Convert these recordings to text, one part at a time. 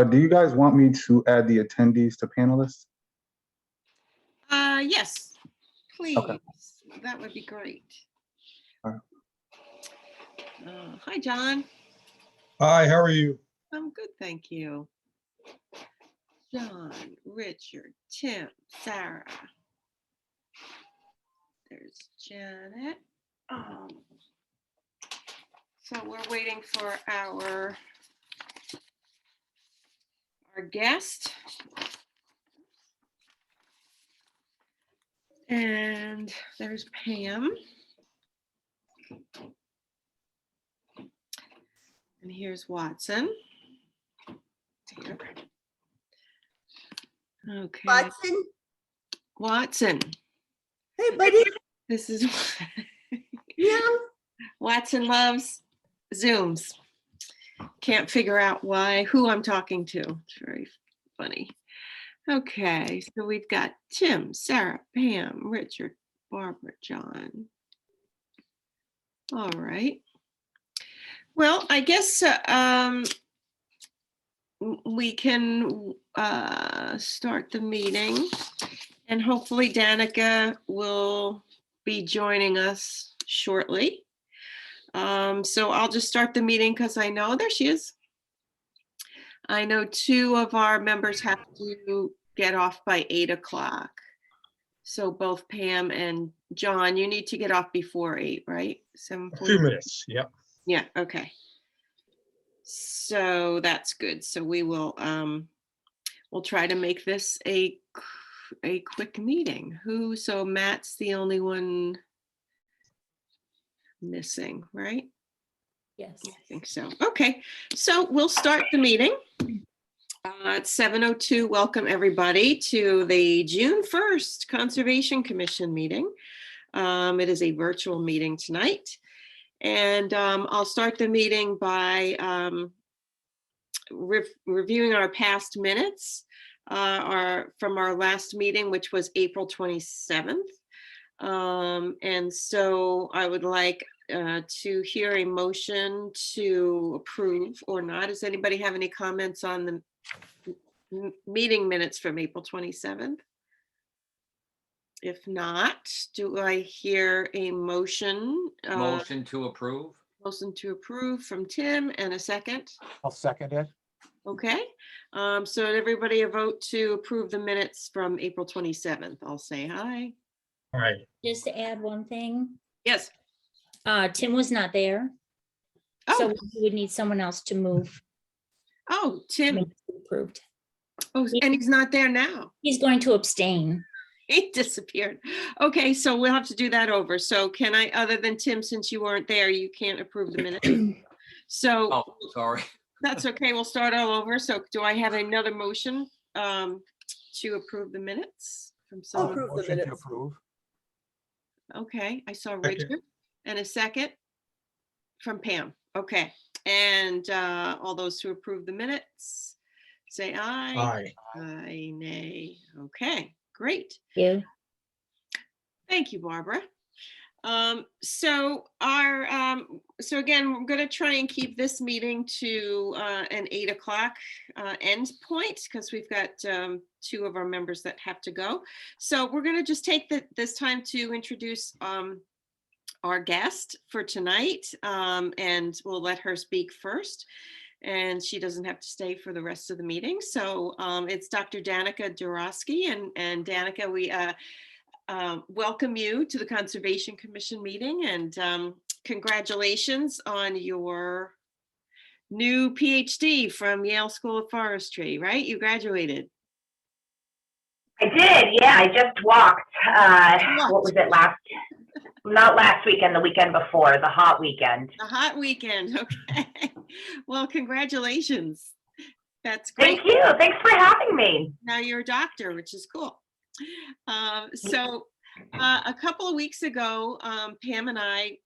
Do you guys want me to add the attendees to panelists? Yes, please. Okay. That would be great. All right. Hi, John. Hi, how are you? I'm good, thank you. John, Richard, Tim, Sarah. There's Janet. So we're waiting for our guest. And there's Pam. And here's Watson. Here. Okay. Watson. Hey, buddy. This is Yeah. Watson loves Zooms. Can't figure out who I'm talking to. It's very funny. Okay, so we've got Tim, Sarah, Pam, Richard, Barbara, John. All right. Well, I guess we can start the meeting, and hopefully Danica will be joining us shortly. So I'll just start the meeting because I know, there she is. I know two of our members have to get off by 8 o'clock. So both Pam and John, you need to get off before 8, right? 7:40? A few minutes, yep. Yeah, okay. So that's good. So we will we'll try to make this a quick meeting. So Matt's the only one missing, right? Yes. I think so. Okay, so we'll start the meeting. It's 7:02. Welcome everybody to the June 1st Conservation Commission meeting. It is a virtual meeting tonight. And I'll start the meeting by reviewing our past minutes from our last meeting, which was April 27th. And so I would like to hear a motion to approve or not. Does anybody have any comments on the meeting minutes from April 27th? If not, do I hear a motion? Motion to approve. Motion to approve from Tim, and a second. I'll second it. Okay, so everybody a vote to approve the minutes from April 27th. I'll say aye. All right. Just to add one thing, Yes. Tim was not there. So Oh, we would need someone else to move. Tim. Minutes approved. Oh, and he's not there now. He's going to abstain. He disappeared. Okay, so we'll have to do that over. So can I, other than Tim, since you weren't there, you can't approve the minutes? So Oh, sorry. that's okay. We'll start all over. So do I have another motion to approve the minutes from someone? Approve the minutes. Approve. Okay, I saw Second. Richard, and a second from Pam. Okay, and all those who approve the minutes, say aye. Aye. Aye, nay. Okay, great. You. Thank you, Barbara. So again, we're going to try and keep this meeting to an 8 o'clock end point, because we've got two of our members that have to go. So we're going to just take this time to introduce our guest for tonight, and we'll let her speak first. And she doesn't have to stay for the rest of the meeting. So it's Dr. Danica Dorosky, and Danica, we welcome you to the Conservation Commission meeting, and congratulations on your new PhD from Yale School of Forestry, right? You graduated. I did, yeah. I just walked. What was it, not last weekend, the weekend before, the hot weekend. The hot weekend, okay. Well, congratulations. That's great. Thank you. Thanks for having me. Now you're a doctor, which is cool. So a couple of weeks ago, Pam and I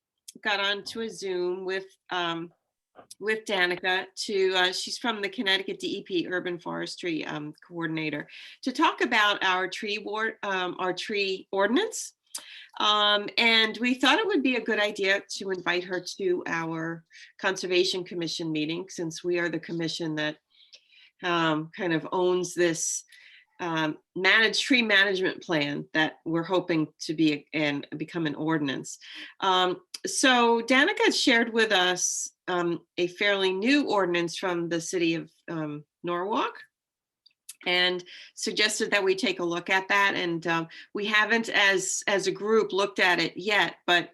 got onto a Zoom with Danica she's from the Connecticut DEP Urban Forestry Coordinator, to talk about our tree ordinance. And we thought it would be a good idea to invite her to our Conservation Commission meeting, since we are the commission that kind of owns this managed tree management plan that we're hoping to be and become an ordinance. So Danica shared with us a fairly new ordinance from the city of Norwalk, and suggested that we take a look at that. And we haven't, as a group, looked at it yet, but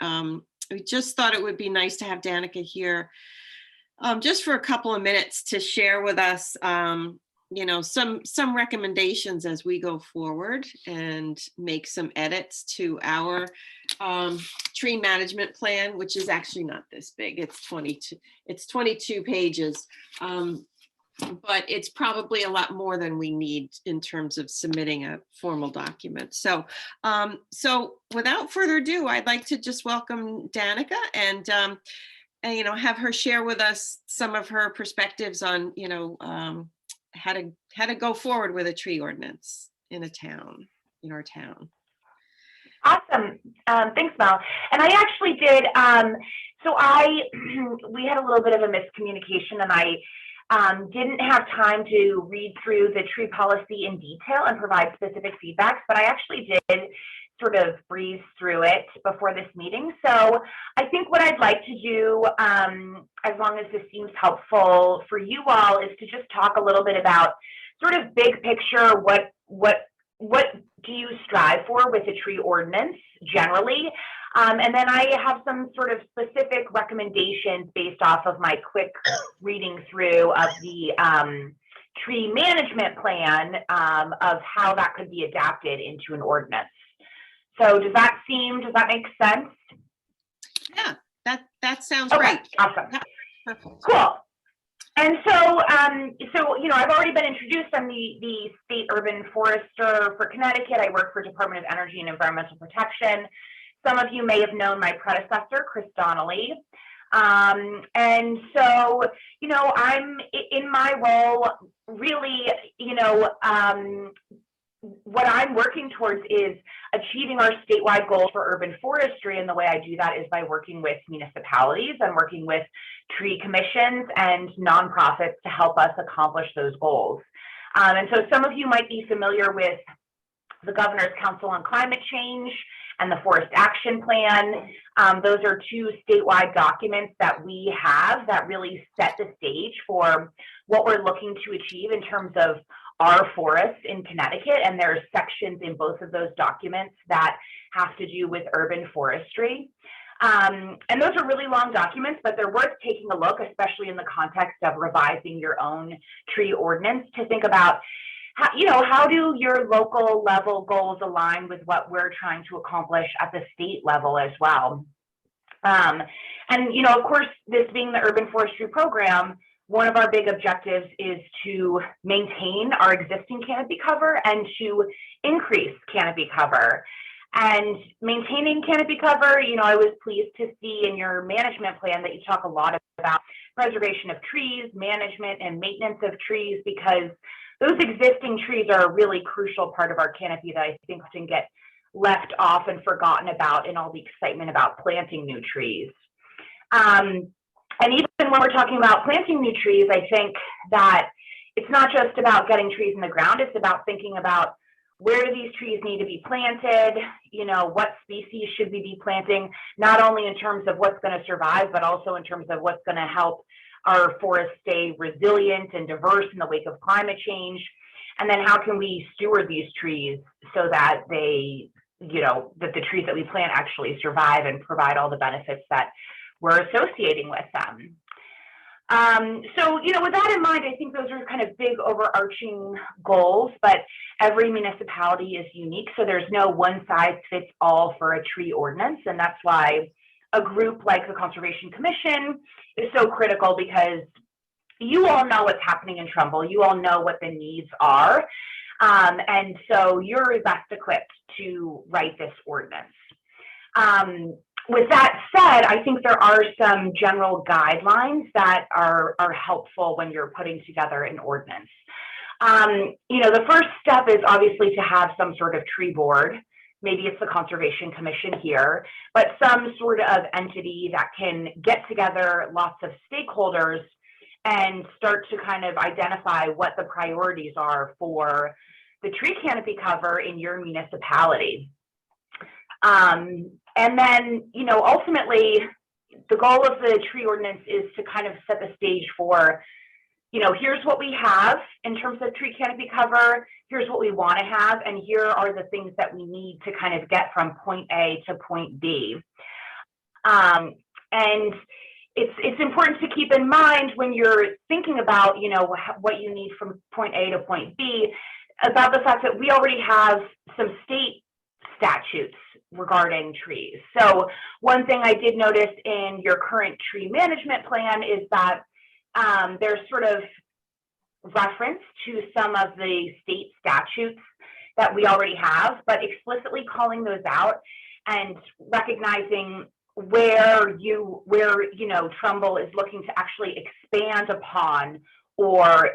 we just thought it would be nice to have Danica here just for a couple of minutes to share with us you know, some recommendations as we go forward and make some edits to our tree management plan, which is actually not this big. It's 22 pages. But it's probably a lot more than we need in terms of submitting a formal document. So, so without further ado, I'd like to just welcome Danica and you know, have her share with us some of her perspectives on, you know, how to go forward with a tree ordinance in our town. Awesome. Thanks, Mel. And I actually did, so we had a little bit of a miscommunication, and I didn't have time to read through the tree policy in detail and provide specific feedbacks, but I actually did sort of breeze through it before this meeting. So I think what I'd like to do, as long as this seems helpful for you all, is to just talk a little bit about sort of big picture, what do you strive for with a tree ordinance generally? And then I have some sort of specific recommendations based off of my quick reading through of the tree management plan of how that could be adapted into an ordinance. So does that make sense? Yeah, that sounds Okay, great. awesome. Perfect. Cool. And so, you know, I've already been introduced. I'm the state urban forester for Connecticut. I work for Department of Energy and Environmental Protection. Some of you may have known my predecessor, Chris Donnelly. And so, you know, I'm in my role really, you know, what I'm working towards is achieving our statewide goals for urban forestry. And the way I do that is by working with municipalities and working with tree commissions and nonprofits to help us accomplish those goals. And so some of you might be familiar with the Governor's Council on Climate Change and the Forest Action Plan. Those are two statewide documents that we have that really set the stage for what we're looking to achieve in terms of our forests in Connecticut. And there are sections in both of those documents that have to do with urban forestry. And those are really long documents, but they're worth taking a look, especially in the context of revising your own tree ordinance, to think about how, you know, how do your local level goals align with what we're trying to accomplish at the state level as well. And, you know, of course, this being the urban forestry program, one of our big objectives is to maintain our existing canopy cover and to increase canopy cover. And maintaining canopy cover, you know, I was pleased to see in your management plan that you talk a lot about preservation of trees, management and maintenance of trees, because those existing trees are a really crucial part of our canopy that I think often get left off and forgotten about in all the excitement about planting new trees. And even when we're talking about planting new trees, I think that it's not just about getting trees in the ground, it's about thinking about where do these trees need to be planted, you know, what species should we be planting, not only in terms of what's going to survive, but also in terms of what's going to help our forests stay resilient and diverse in the wake of climate change. And then how can we steward these trees so that they, you know, that the trees that we plant actually survive and provide all the benefits that we're associating with them. So, you know, with that in mind, I think those are kind of big overarching goals, but every municipality is unique. So there's no one size fits all for a tree ordinance. And that's why a group like the Conservation Commission is so critical, because you all know what's happening in Trumbull. You all know what the needs are. And so you're best equipped to write this ordinance. With that said, I think there are some general guidelines that are helpful when you're putting together an ordinance. You know, the first step is obviously to have some sort of tree board. Maybe it's the Conservation Commission here, but some sort of entity that can get together lots of stakeholders and start to kind of identify what the priorities are for the tree canopy cover in your municipality. And then, you know, ultimately, the goal of the tree ordinance is to kind of set the stage for, you know, here's what we have in terms of tree canopy cover, here's what we want to have, and here are the things that we need to kind of get from point A to point B. And it's important to keep in mind when you're thinking about, you know, what you need from point A to point B, about the fact that we already have some state statutes regarding trees. So one thing I did notice in your current tree management plan is that there's sort of reference to some of the state statutes that we already have, but explicitly calling those out and recognizing where you know, Trumbull is looking to actually expand upon or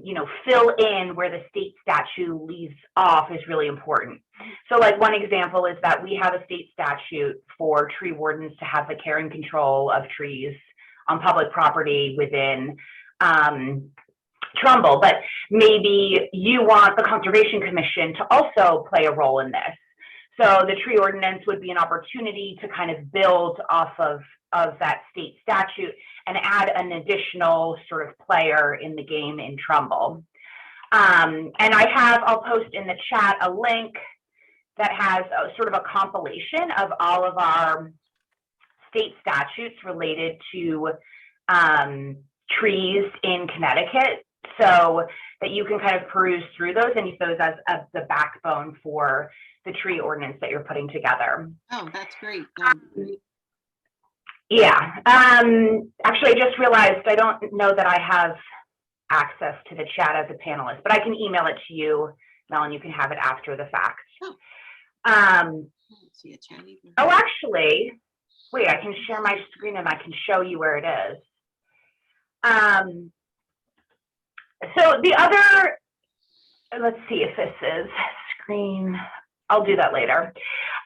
you know, fill in where the state statute leaves off is really important. So like one example is that we have a state statute for tree wardens to have the care and control of trees on public property within Trumbull, but maybe you want the Conservation Commission to also play a role in this. So the tree ordinance would be an opportunity to kind of build off of that state statute and add an additional sort of player in the game in Trumbull. And I'll post in the chat a link that has sort of a compilation of all of our state statutes related to trees in Connecticut, so that you can kind of peruse through those and use those as the backbone for the tree ordinance that you're putting together. Oh, that's great. Yeah, actually, I just realized I don't know that I have access to the chat as a panelist, but I can email it to you, Mel, and you can have it after the fact. Oh. I don't see a chat either. Oh, actually, wait, I can share my screen and I can show you where it is. So the other, let's see if this is screen. I'll do that later.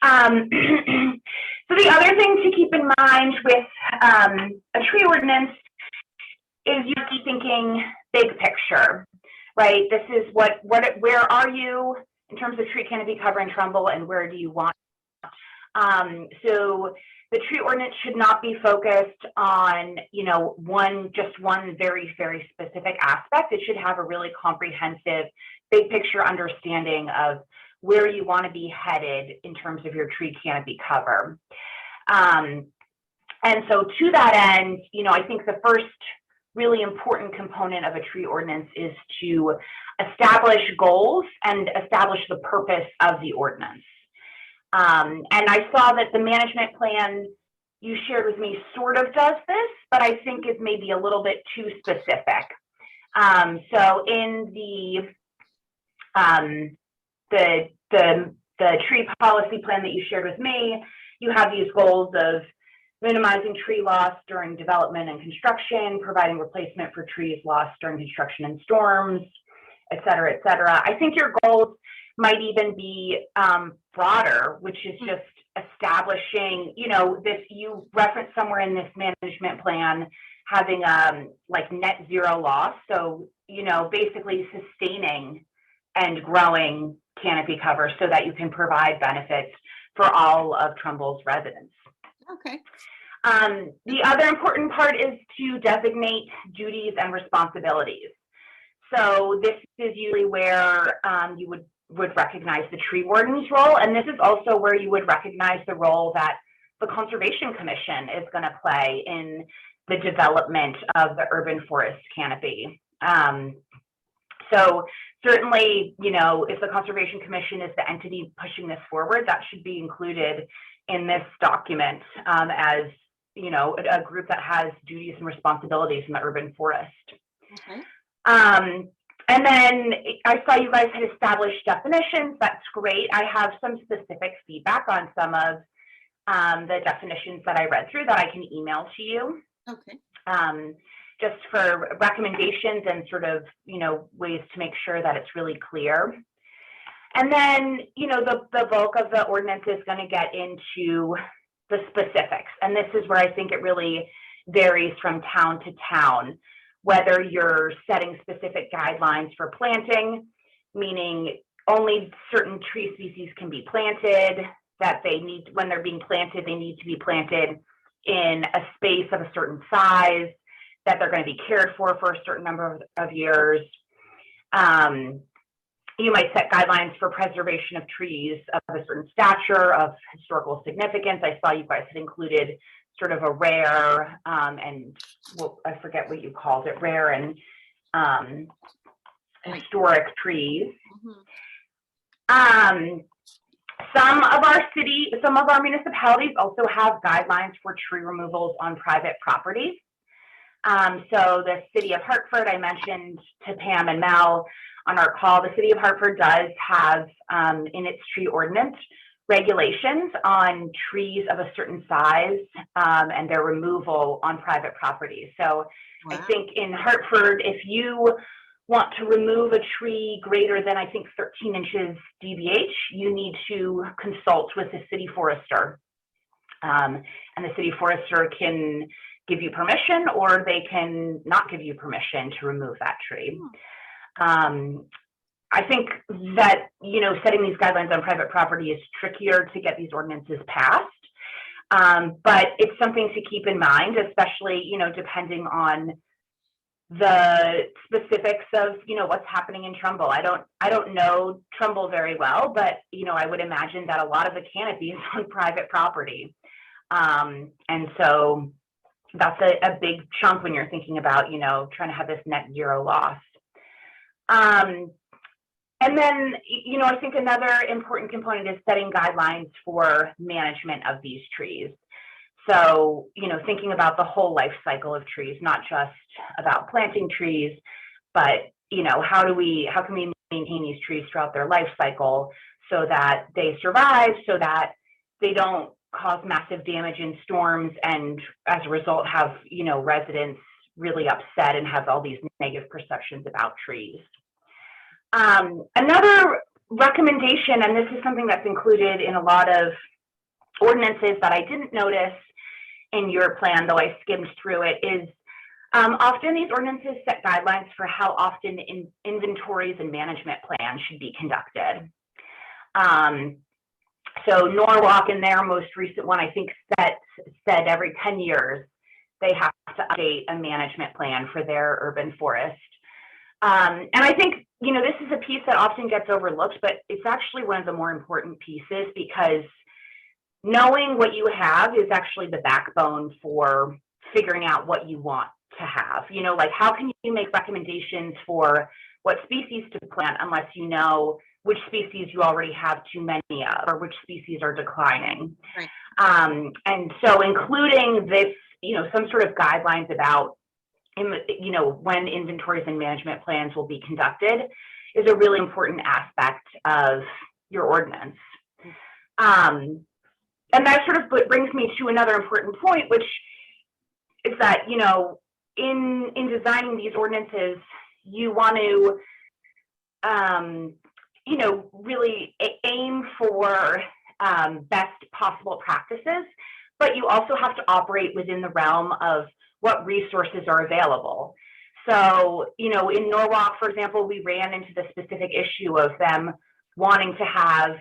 So the other thing to keep in mind with a tree ordinance is you have to be thinking big picture, right? This is where are you in terms of tree canopy cover in Trumbull, and where do you want? So the tree ordinance should not be focused on, you know, just one very, very specific aspect. It should have a really comprehensive, big picture understanding of where you want to be headed in terms of your tree canopy cover. And so to that end, you know, I think the first really important component of a tree ordinance is to establish goals and establish the purpose of the ordinance. And I saw that the management plan you shared with me sort of does this, but I think is maybe a little bit too specific. So in the tree policy plan that you shared with me, you have these goals of minimizing tree loss during development and construction, providing replacement for trees lost during construction and storms, et cetera, et cetera. I think your goals might even be broader, which is just establishing, you know, this, you reference somewhere in this management plan having like net zero loss. So, you know, basically sustaining and growing canopy cover so that you can provide benefits for all of Trumbull's residents. Okay. The other important part is to designate duties and responsibilities. So this is usually where you would recognize the tree warden's role, and this is also where you would recognize the role that the Conservation Commission is going to play in the development of the urban forest canopy. So certainly, you know, if the Conservation Commission is the entity pushing this forward, that should be included in this document as, you know, a group that has duties and responsibilities in the urban forest. Okay. And then I saw you guys had established definitions. That's great. I have some specific feedback on some of the definitions that I read through that I can email to you. Okay. Just for recommendations and sort of, you know, ways to make sure that it's really clear. And then, you know, the bulk of the ordinance is going to get into the specifics. And this is where I think it really varies from town to town. whether you're setting specific guidelines for planting, meaning only certain tree species can be planted, that they need, when they're being planted, they need to be planted in a space of a certain size, that they're going to be cared for a certain number of years. You might set guidelines for preservation of trees of a certain stature, of historical significance. I saw you guys had included sort of a rare and, well, I forget what you called it, rare and historic trees. Some of our municipalities also have guidelines for tree removals on private properties. So the city of Hartford, I mentioned to Pam and Mel on our call, the city of Hartford does have in its tree ordinance regulations on trees of a certain size and their removal on private property. So I think in Hartford, if you want to remove a tree greater than, I think, 13 inches DBH, you need to consult with the city forester. And the city forester can give you permission, or they can not give you permission to remove that tree. I think that, you know, setting these guidelines on private property is trickier to get these ordinances passed. But it's something to keep in mind, especially, you know, depending on the specifics of, you know, what's happening in Trumbull. I don't know Trumbull very well, but, you know, I would imagine that a lot of the canopy is on private property. And so that's a big chunk when you're thinking about, you know, trying to have this net zero loss. And then, you know, I think another important component is setting guidelines for management of these trees. So, you know, thinking about the whole life cycle of trees, not just about planting trees, but, you know, how can we maintain these trees throughout their life cycle so that they survive, so that they don't cause massive damage in storms, and as a result have, you know, residents really upset and have all these negative perceptions about trees. Another recommendation, and this is something that's included in a lot of ordinances that I didn't notice in your plan, though I skimmed through it, is often these ordinances set guidelines for how often inventories and management plans should be conducted. So Norwalk, in their most recent one, I think said every 10 years they have to update a management plan for their urban forest. And I think, you know, this is a piece that often gets overlooked, but it's actually one of the more important pieces, because knowing what you have is actually the backbone for figuring out what you want to have. You know, like, how can you make recommendations for what species to plant unless you know which species you already have too many of, or which species are declining? Right. And so including this, you know, some sort of guidelines about, you know, when inventories and management plans will be conducted is a really important aspect of your ordinance. And that sort of brings me to another important point, which is that, you know, in designing these ordinances, you want to, you know, really aim for best possible practices, but you also have to operate within the realm of what resources are available. So, you know, in Norwalk, for example, we ran into the specific issue of them wanting to have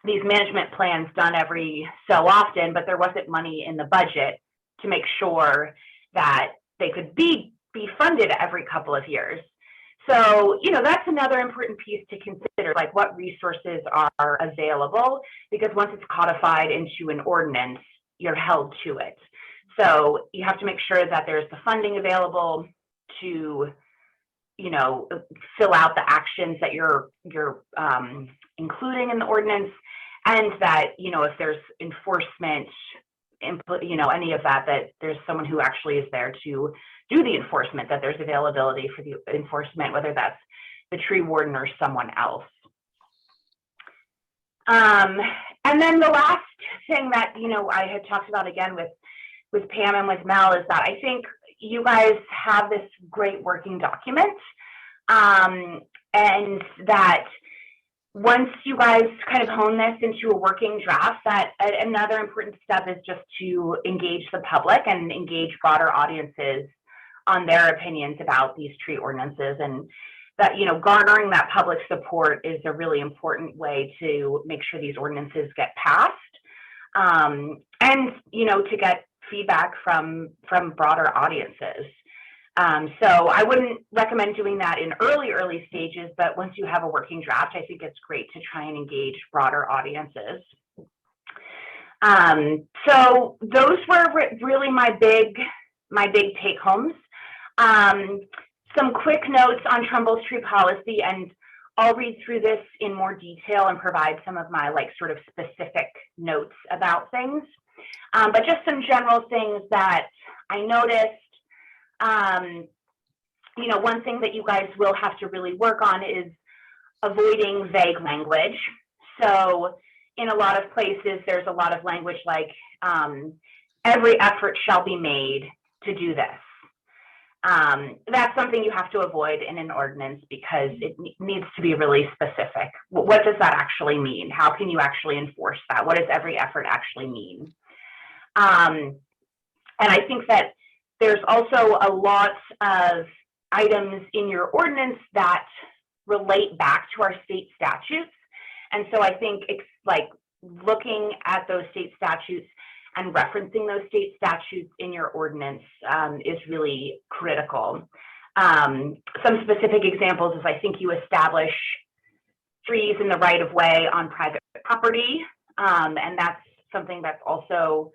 these management plans done every so often, but there wasn't money in the budget to make sure that they could be funded every couple of years. So, you know, that's another important piece to consider, like what resources are available, because once it's codified into an ordinance, you're held to it. So you have to make sure that there's the funding available to, you know, fill out the actions that you're including in the ordinance, and that, you know, if there's enforcement, you know, any of that, that there's someone who actually is there to do the enforcement, that there's availability for the enforcement, whether that's the tree warden or someone else. And then the last thing that, you know, I had talked about again with Pam and with Mel is that I think you guys have this great working document, and that once you guys kind of hone this into a working draft, that another important step is just to engage the public and engage broader audiences on their opinions about these tree ordinances, and that, garnering that public support is a really important way to make sure these ordinances get passed, and, to get feedback from broader audiences. So I wouldn't recommend doing that in early stages, but once you have a working draft, I think it's great to try and engage broader audiences. So those were really my big take homes. Some quick notes on Trumbull's tree policy, and I'll read through this in more detail and provide some of my sort of specific notes about things. But just some general things that I noticed. One thing that you guys will have to really work on is avoiding vague language. So in a lot of places, there's a lot of language like every effort shall be made to do this. That's something you have to avoid in an ordinance because it needs to be really specific. What does that actually mean? How can you actually enforce that? What does every effort actually mean? And I think that there's also a lot of items in your ordinance that relate back to our state statutes. And so I think it's looking at those state statutes and referencing those state statutes in your ordinance is really critical. Some specific examples is I think you establish trees in the right of way on private property. And that's something that's also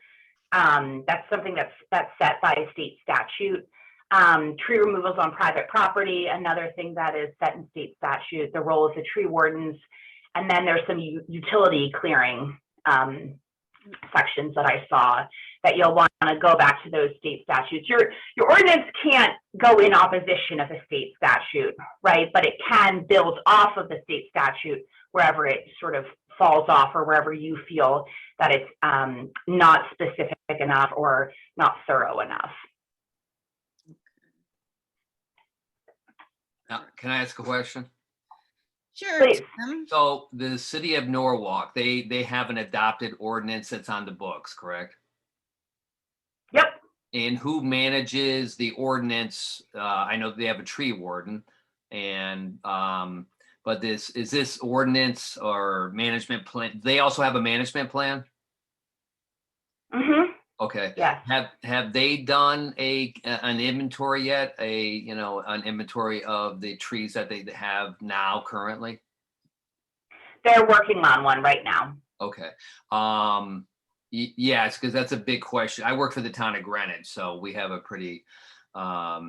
that's set by a state statute. Tree removals on private property, another thing that is set in state statute, the role of the tree wardens. And then there's some utility clearing sections that I saw that you'll want to go back to those state statutes. Your ordinance can't go in opposition of a state statute, right? But it can build off of the state statute wherever it sort of falls off or wherever you feel that it's not specific enough or not thorough enough. Now, can I ask a question? Sure. Please. Tim. So the city of Norwalk, they have an adopted ordinance that's on the books, correct? Yep. And who manages the ordinance? I know they have a tree warden, and but is this ordinance or management plan? They also have a management plan? Mm-hmm. Okay. Yes. Have they done an inventory yet? An inventory of the trees that they have now currently? They're working on one right now. Okay. Yes, because that's a big question. I work for the town of Greenwich, so we have a pretty, a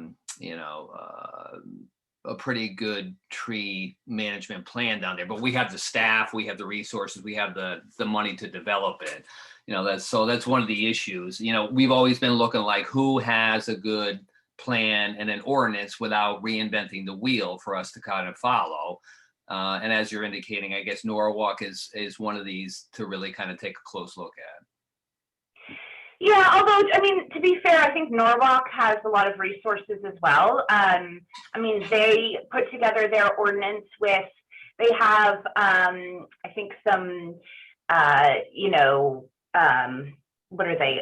pretty good tree management plan down there. But we have the staff, we have the resources, we have the money to develop it. That's one of the issues. We've always been looking like who has a good plan and an ordinance without reinventing the wheel for us to kind of follow. And as you're indicating, I guess Norwalk is one of these to really kind of take a close look at. Yeah, although, to be fair, I think Norwalk has a lot of resources as well. They put together their ordinance with, they have, I think some, what are they?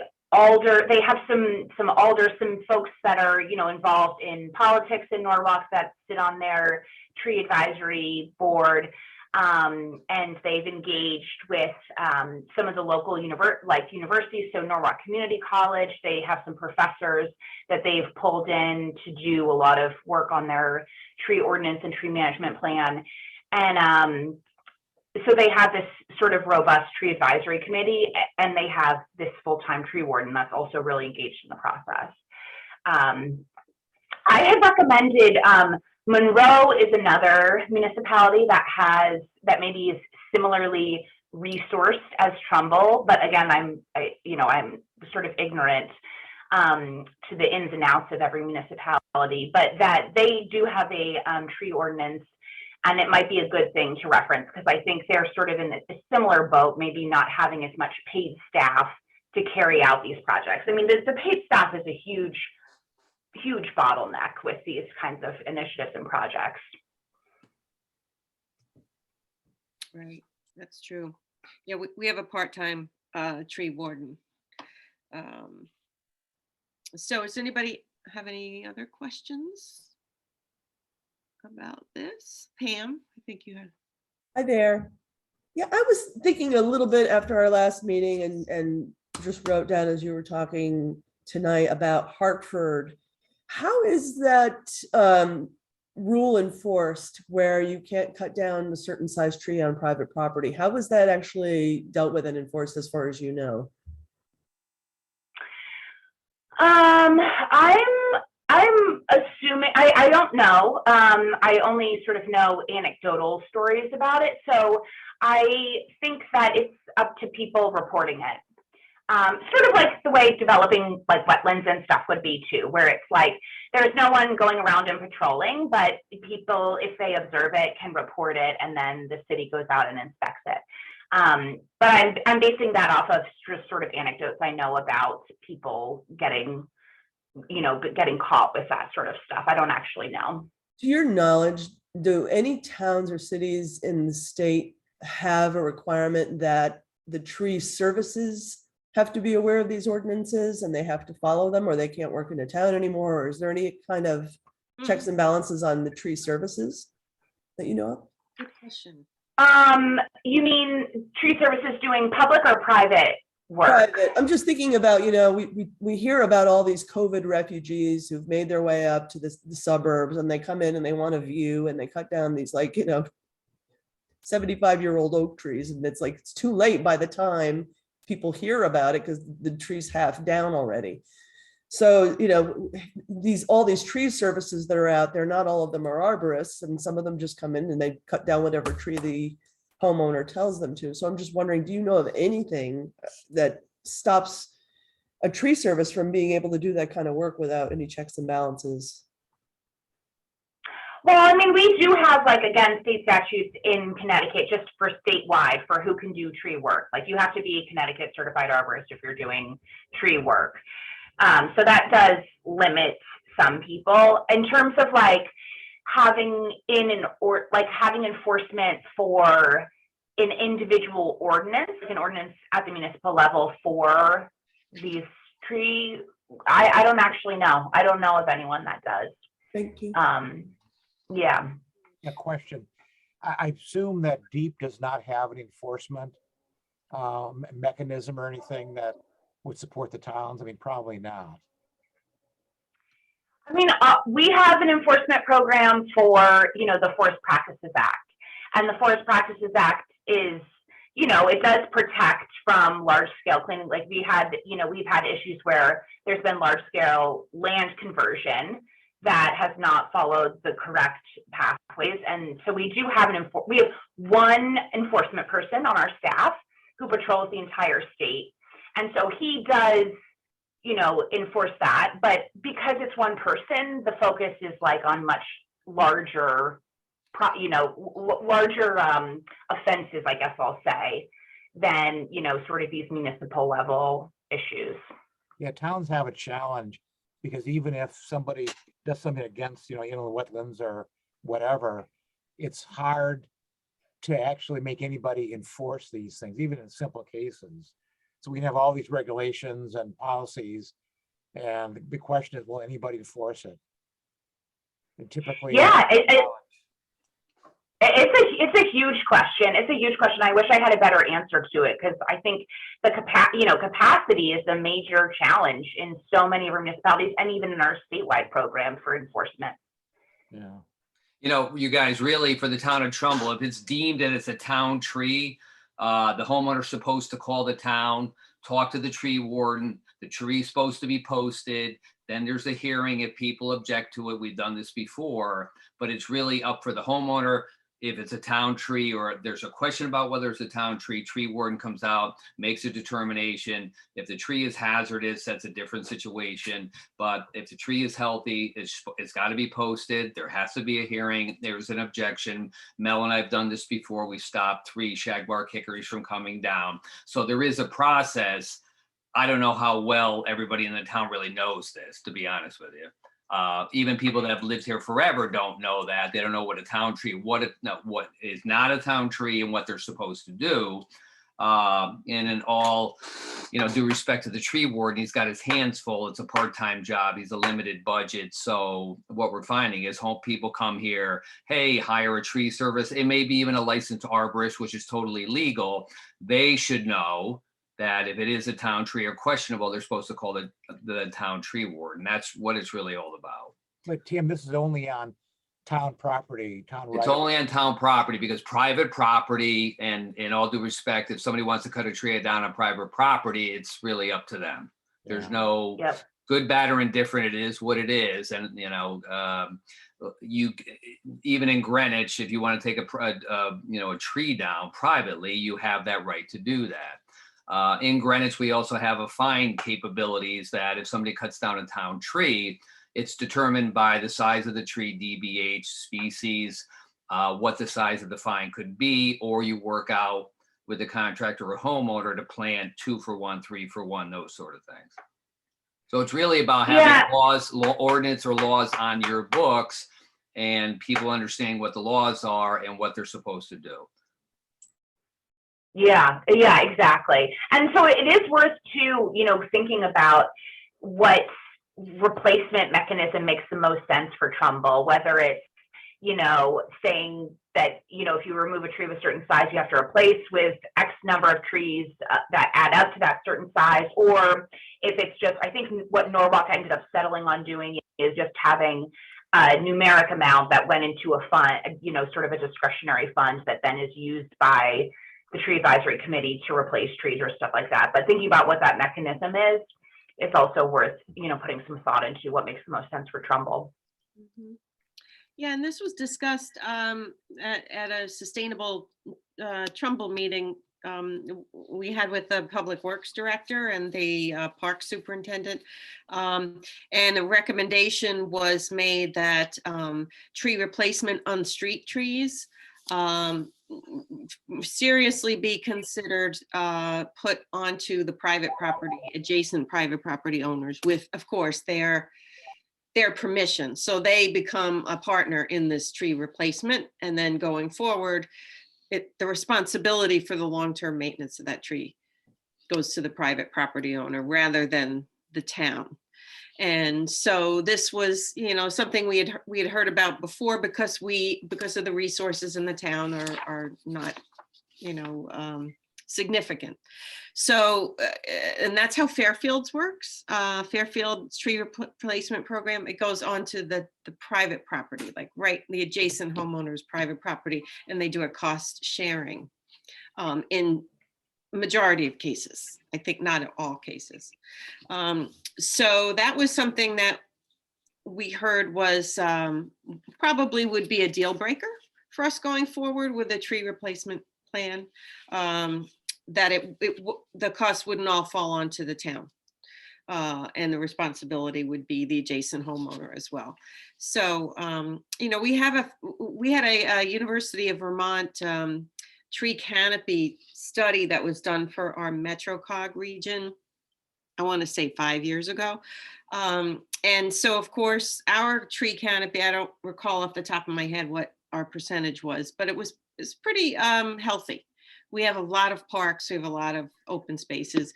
They have some folks that are, involved in politics in Norwalk that sit on their tree advisory board. And they've engaged with some of the local universities, so Norwalk Community College. They have some professors that they've pulled in to do a lot of work on their tree ordinance and tree management plan. And so they have this sort of robust tree advisory committee, and they have this full-time tree warden that's also really engaged in the process. I had recommended Monroe is another municipality that maybe is similarly resourced as Trumbull, but again, I'm sort of ignorant to the ins and outs of every municipality, but that they do have a tree ordinance, and it might be a good thing to reference because I think they're sort of in a similar boat, maybe not having as much paid staff to carry out these projects. The paid staff is a huge bottleneck with these kinds of initiatives and projects. Right, that's true. Yeah, we have a part-time tree warden. So is anybody have any other questions about this? Pam, I think you had. Hi there. Yeah, I was thinking a little bit after our last meeting and just wrote down as you were talking tonight about Hartford. How is that rule enforced where you can't cut down a certain size tree on private property? How was that actually dealt with and enforced as far as you know? I'm assuming, I don't know. I only sort of know anecdotal stories about it. So I think that it's up to people reporting it. Sort of like the way developing like wetlands and stuff would be too, where it's like there's no one going around and patrolling, but people, if they observe it, can report it, and then the city goes out and inspects it. But I'm basing that off of just sort of anecdotes I know about people getting caught with that sort of stuff. I don't actually know. To your knowledge, do any towns or cities in the state have a requirement that the tree services have to be aware of these ordinances and they have to follow them, or they can't work in a town anymore? Or is there any kind of checks and balances on the tree services that you know of? Good question. You mean tree services doing public or private work? Private. I'm just thinking about, we hear about all these COVID refugees who've made their way up to the suburbs, and they come in and they want a view, and they cut down these 75-year-old oak trees, and it's like it's too late by the time people hear about it because the tree's half down already. So, all these tree services that are out there, not all of them are arborists, and some of them just come in and they cut down whatever tree the homeowner tells them to. So I'm just wondering, do you know of anything that stops a tree service from being able to do that kind of work without any checks and balances? Well, I mean, we do have, again, state statutes in Connecticut just for statewide for who can do tree work. Like, you have to be a Connecticut certified arborist if you're doing tree work. So that does limit some people. In terms of having having enforcement for an individual ordinance, an ordinance at the municipal level for these tree, I don't actually know. I don't know of anyone that does. Thank you. Yeah. A question. I assume that DEEP does not have an enforcement mechanism or anything that would support the towns. I mean, probably not. I mean, we have an enforcement program for, the Forest Practices Act. And the Forest Practices Act is, it does protect from large scale cleaning. Like we've had issues where there's been large scale land conversion that has not followed the correct pathways. And so we do have we have one enforcement person on our staff who patrols the entire state. And so he does, enforce that, but because it's one person, the focus is on much larger, offenses, I guess I'll say, than, sort of these municipal level issues. Yeah, towns have a challenge because even if somebody does something against, the wetlands or whatever, it's hard to actually make anybody enforce these things, even in simple cases. So we have all these regulations and policies, and the question is, will anybody enforce it? And typically, yeah, it's a huge question. It's a huge question. I wish I had a better answer to it, because I think the capacity is a major challenge in so many of our municipalities, and even in our statewide program for enforcement. yeah. You guys, really, for the town of Trumbull, if it's deemed that it's a town tree, the homeowner's supposed to call the town, talk to the tree warden. The tree's supposed to be posted. Then there's a hearing if people object to it. We've done this before, but it's really up for the homeowner. If it's a town tree or there's a question about whether it's a town tree, tree warden comes out, makes a determination. If the tree is hazardous, that's a different situation. But if the tree is healthy, it's got to be posted. There has to be a hearing. There's an objection. Mel and I have done this before. We stopped 3 shagbark hickories from coming down. So there is a process. I don't know how well everybody in the town really knows this, to be honest with you. Even people that have lived here forever don't know that. They don't know what a town tree, what is not a town tree, and what they're supposed to do. And in all due respect to the tree warden, he's got his hands full. It's a part-time job. He's a limited budget. So what we're finding is people come here, hey, hire a tree service. It may be even a licensed arborist, which is totally legal. They should know that if it is a town tree or questionable, they're supposed to call the town tree warden. That's what it's really all about. But Tim, this is only on town property, town It's right. only on town property, because private property, and in all due respect, if somebody wants to cut a tree down on private property, it's really up to them. There's no Yep. good, bad, or indifferent. It is what it is. And, you, even in Greenwich, if you want to take a tree down privately, you have that right to do that. In Greenwich, we also have a fine capabilities that if somebody cuts down a town tree, it's determined by the size of the tree, DBH, species, what the size of the fine could be, or you work out with the contractor or homeowner to plant 2 for 1, 3 for 1, those sort of things. So it's really about having ordinance or laws on your books, and people understanding what the laws are and what they're supposed to do. Yeah, exactly. And so it is worth too, thinking about what replacement mechanism makes the most sense for Trumbull, whether it's, saying that, if you remove a tree of a certain size, you have to replace with X number of trees that add up to that certain size, or if it's just, I think what Norwalk ended up settling on doing is just having a numeric amount that went into a fund, sort of a discretionary fund that then is used by the tree advisory committee to replace trees or stuff like that. But thinking about what that mechanism is, it's also worth, putting some thought into what makes the most sense for Trumbull. Mhm. Yeah, and this was discussed at a sustainable Trumbull meeting we had with the Public Works Director and the Park Superintendent. And a recommendation was made that tree replacement on street trees seriously be considered put onto the private property, adjacent private property owners with, of course, their permission. So they become a partner in this tree replacement. And then going forward, the responsibility for the long-term maintenance of that tree goes to the private property owner rather than the town. And so this was, something we had heard about before, because of the resources in the town are not, significant. So, and that's how Fairfield's works. Fairfield's tree replacement program, it goes on to the private property, like the adjacent homeowner's private property, and they do a cost sharing in majority of cases. I think not in all cases. So that was something that we heard was probably would be a deal breaker for us going forward with a tree replacement plan, that the cost wouldn't all fall onto the town. And the responsibility would be the adjacent homeowner as well. So, we had a University of Vermont tree canopy study that was done for our MetroCog region, I want to say 5 years ago. And so, of course, our tree canopy, I don't recall off the top of my head what our percentage was, but it's pretty healthy. We have a lot of parks, we have a lot of open spaces,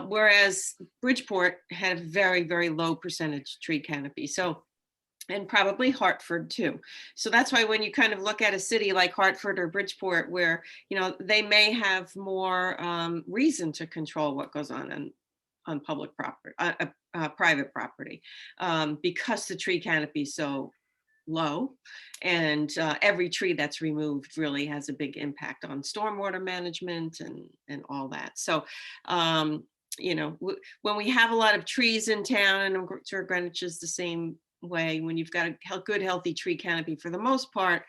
whereas Bridgeport had a very, very low percentage tree canopy. So, and probably Hartford too. So that's why when you kind of look at a city like Hartford or Bridgeport, where, they may have more reason to control what goes on public property, private property, because the tree canopy is so low, and every tree that's removed really has a big impact on stormwater management and all that. So, when we have a lot of trees in town, and I'm sure Greenwich is the same way, when you've got a good, healthy tree canopy, for the most part,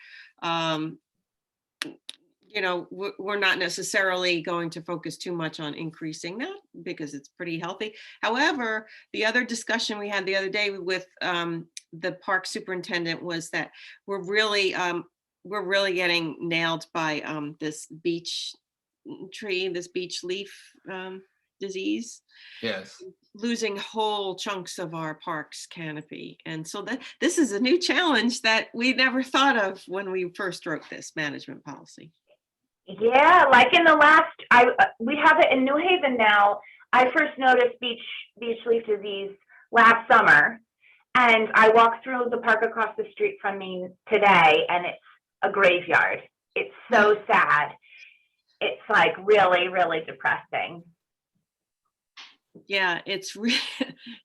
we're not necessarily going to focus too much on increasing that because it's pretty healthy. However, the other discussion we had the other day with the park superintendent was that we're really getting nailed by this beech tree, this beech leaf disease. Yes. Losing whole chunks of our park's canopy. And so this is a new challenge that we never thought of when we first wrote this management policy. Yeah, like in the last, we have it in New Haven now. I first noticed beech leaf disease last summer, and I walked through the park across the street from me today, and it's a graveyard. It's so sad. It's like really, really depressing. Yeah, it's really,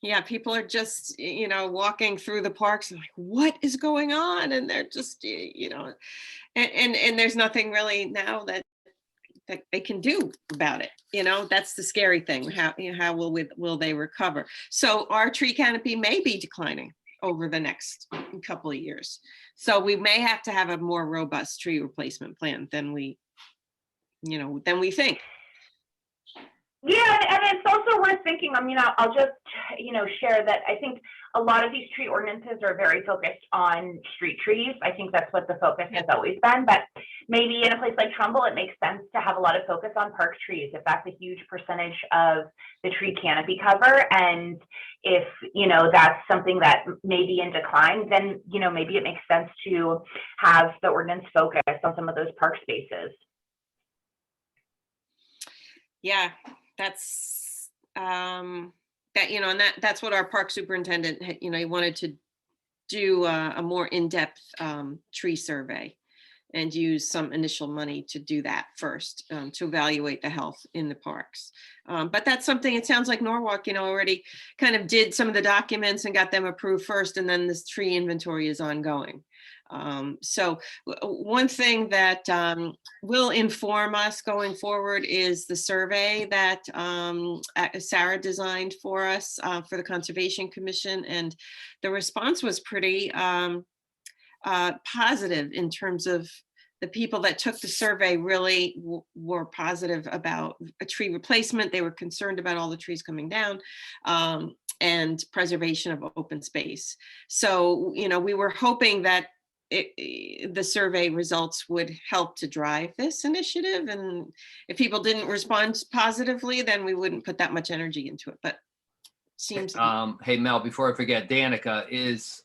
yeah, people are just, walking through the parks and like, what is going on? And they're just, and there's nothing really now that they can do about it. That's the scary thing. How will they recover? So our tree canopy may be declining over the next couple of years. So we may have to have a more robust tree replacement plan than we think. Yeah, and it's also worth thinking. I mean, I'll just, share that I think a lot of these tree ordinances are very focused on street trees. I think that's what the focus has always been. But maybe in a place like Trumbull, it makes sense to have a lot of focus on park trees if that's a huge percentage of the tree canopy cover. And if, that's something that may be in decline, then, maybe it makes sense to have the ordinance focus on some of those park spaces. Yeah, that's that's what our park superintendent, he wanted to do a more in-depth tree survey and use some initial money to do that first, to evaluate the health in the parks. But that's something, it sounds like Norwalk, already kind of did some of the documents and got them approved first, and then this tree inventory is ongoing. So one thing that will inform us going forward is the survey that Sarah designed for us for the Conservation Commission, and the response was pretty positive in terms of the people that took the survey really were positive about a tree replacement. They were concerned about all the trees coming down and preservation of open space. So, we were hoping that the survey results would help to drive this initiative. And if people didn't respond positively, then we wouldn't put that much energy into it. But seems. Hey, Mel, before I forget, Danica, is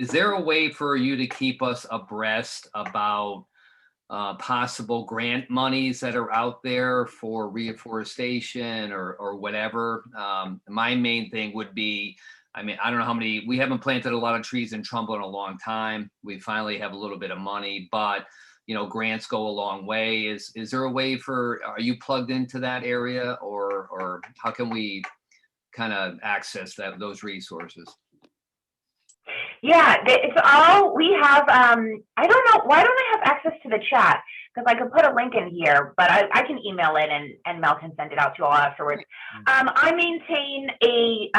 there a way for you to keep us abreast about possible grant monies that are out there for reforestation or whatever? My main thing would be, I don't know how many, we haven't planted a lot of trees in Trumbull in a long time. We finally have a little bit of money, but grants go a long way. Is there a way are you plugged into that area, or how can we kind of access those resources? Yeah, it's all we have. I don't know, why don't I have access to the chat? Because I could put a link in here, but I can email it and Mel can send it out to you all afterwards. I maintain a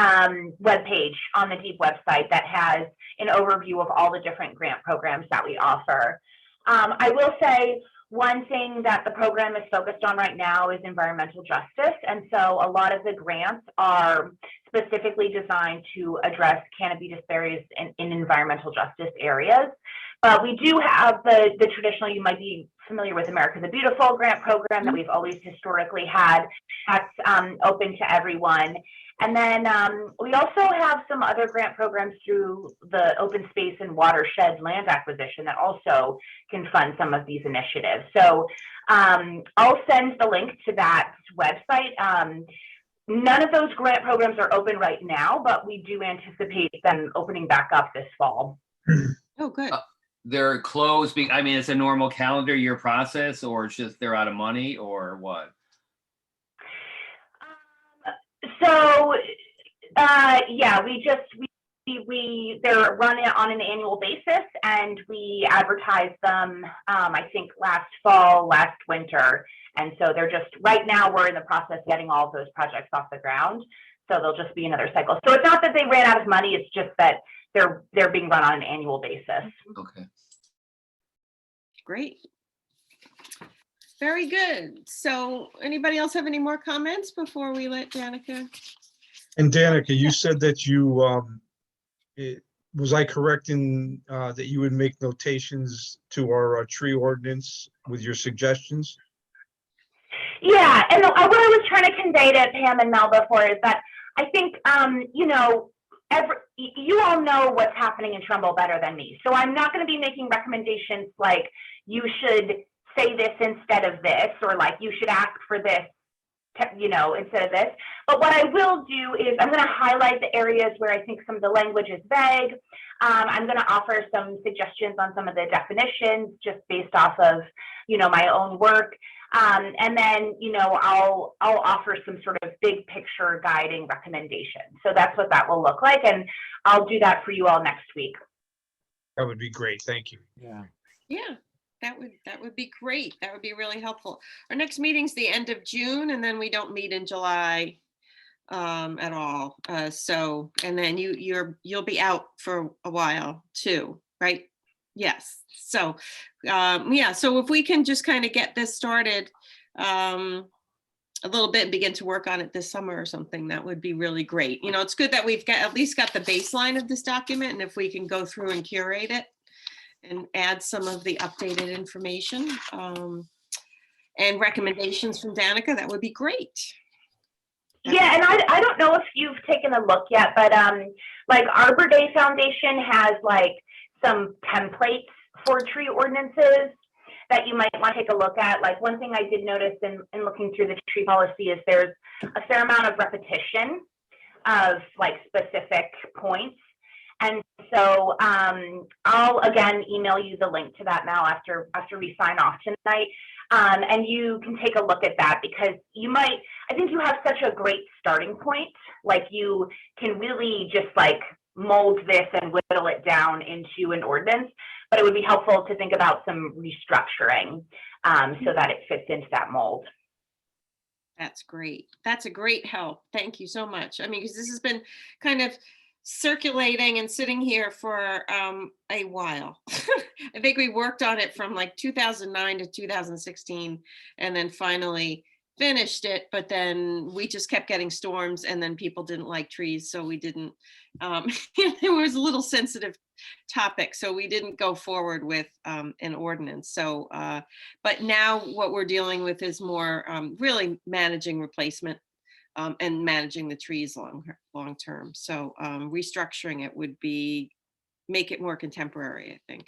webpage on the DEEP website that has an overview of all the different grant programs that we offer. I will say one thing that the program is focused on right now is environmental justice. And so a lot of the grants are specifically designed to address canopy disparities in environmental justice areas. But we do have the traditional, you might be familiar with America the Beautiful grant program that we've always historically had. That's open to everyone. And then we also have some other grant programs through the open space and watershed land acquisition that also can fund some of these initiatives. So I'll send the link to that website. None of those grant programs are open right now, but we do anticipate them opening back up this fall. Oh, good. They're closed. It's a normal calendar year process, or it's just they're out of money, or what? So, yeah, they're run on an annual basis, and we advertise them, I think last fall, last winter. And so they're just, right now we're in the process of getting all of those projects off the ground. So they'll just be another cycle. So it's not that they ran out of money, it's just that they're being run on an annual basis. Okay. Great. Very good. So anybody else have any more comments before we let Danica? And Danica, you said that you, was I correct in that you would make notations to our tree ordinance with your suggestions? Yeah, and what I was trying to convey to Pam and Mel before is that I think, you all know what's happening in Trumbull better than me. So I'm not going to be making recommendations like you should say this instead of this, or like you should ask for this instead of this. But what I will do is I'm going to highlight the areas where I think some of the language is vague. I'm going to offer some suggestions on some of the definitions just based off of, my own work. And then, I'll offer some sort of big picture guiding recommendations. So that's what that will look like. And I'll do that for you all next week. That would be great. Thank you. Yeah. Yeah, that would be great. That would be really helpful. Our next meeting's the end of June, and then we don't meet in July at all. So, and then you'll be out for a while too, right? Yes. So, yeah. So if we can just kind of get this started a little bit and begin to work on it this summer or something, that would be really great. It's good that we've got at least got the baseline of this document, and if we can go through and curate it and add some of the updated information and recommendations from Danica, that would be great. Yeah, and I don't know if you've taken a look yet, but like Arbor Day Foundation has like some templates for tree ordinances that you might want to take a look at. Like one thing I did notice in looking through the tree policy is there's a fair amount of repetition of like specific points. And so I'll again email you the link to that now after we sign off tonight. And you can take a look at that because I think you have such a great starting point. Like you can really just like mold this and whittle it down into an ordinance, but it would be helpful to think about some restructuring so that it fits into that mold. That's great. That's a great help. Thank you so much. I mean, because this has been kind of circulating and sitting here for a while. I think we worked on it from like 2009 to 2016 and then finally finished it, but then we just kept getting storms and then people didn't like trees, so we didn't, it was a little sensitive topic, so we didn't go forward with an ordinance. So, but now what we're dealing with is more really managing replacement and managing the trees long term. So restructuring it would make it more contemporary, I think.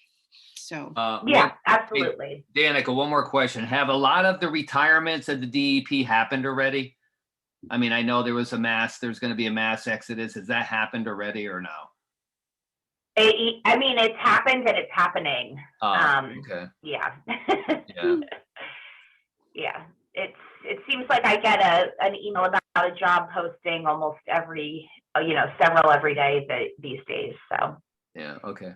So yeah, absolutely. Hey, Danica, one more question. Have a lot of the retirements of the DEP happened already? I mean, I know there's going to be a mass exodus. Has that happened already or no? I mean, it's happened and it's happening. Okay. Yeah. Yeah. Yeah. It seems like I get an email about a job posting almost several every day these days. So. Yeah. Okay.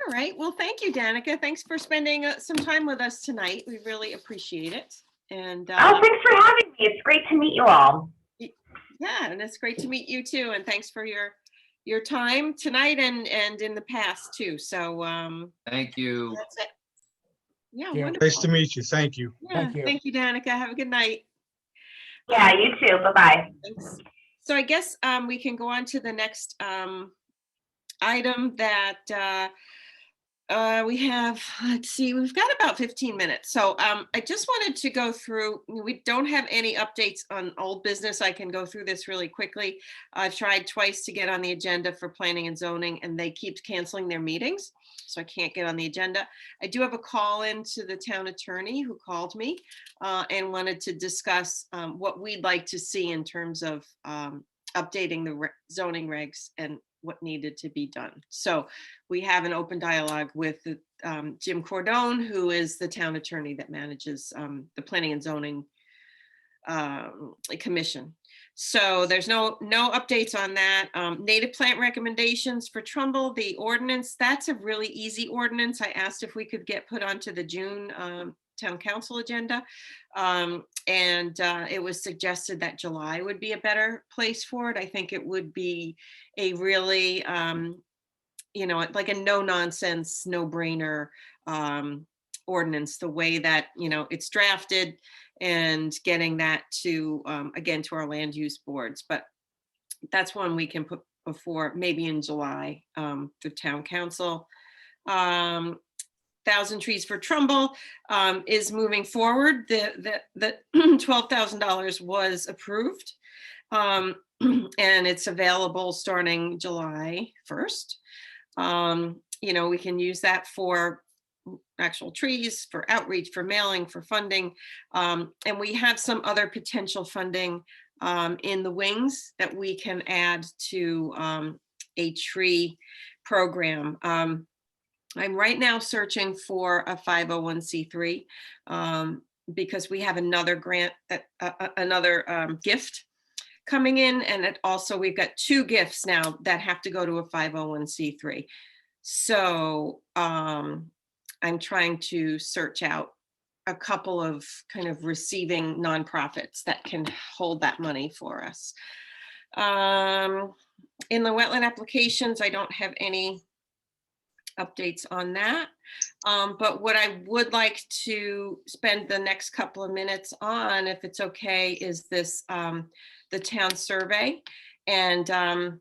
all right. Well, thank you, Danica. Thanks for spending some time with us tonight. We really appreciate it. And thanks for having me. It's great to meet you all. yeah, and it's great to meet you too. And thanks for your time tonight and in the past too. So Thank you. that's it. Yeah, Yeah. wonderful. Nice to meet you. Thank you. Yeah, thank you, Danica. Have a good night. Yeah, you too. Bye-bye. Thanks. So I guess we can go on to the next item that we have. Let's see, we've got about 15 minutes. So I just wanted to go through, we don't have any updates on old business. I can go through this really quickly. I've tried twice to get on the agenda for planning and zoning, and they keep canceling their meetings. So I can't get on the agenda. I do have a call in to the town attorney who called me and wanted to discuss what we'd like to see in terms of updating the zoning regs and what needed to be done. So we have an open dialogue with Jim Cordone, who is the town attorney that manages the Planning and Zoning Commission. So there's no updates on that. Native plant recommendations for Trumbull, the ordinance, that's a really easy ordinance. I asked if we could get put onto the June town council agenda. And it was suggested that July would be a better place for it. I think it would be a really, like a no nonsense, no brainer ordinance, the way that, it's drafted and getting that to, again, to our land use boards. But that's one we can put before, maybe in July, the town council. 1,000 trees for Trumbull is moving forward. The $12,000 was approved, and it's available starting July 1st. We can use that for actual trees, for outreach, for mailing, for funding. And we have some other potential funding in the wings that we can add to a tree program. I'm right now searching for a 501c3 because we have another grant, another gift coming in. And it also, we've got 2 gifts now that have to go to a 501c3. So I'm trying to search out a couple of kind of receiving nonprofits that can hold that money for us. In the wetland applications, I don't have any updates on that. But what I would like to spend the next couple of minutes on, if it's okay, is this, the town survey, and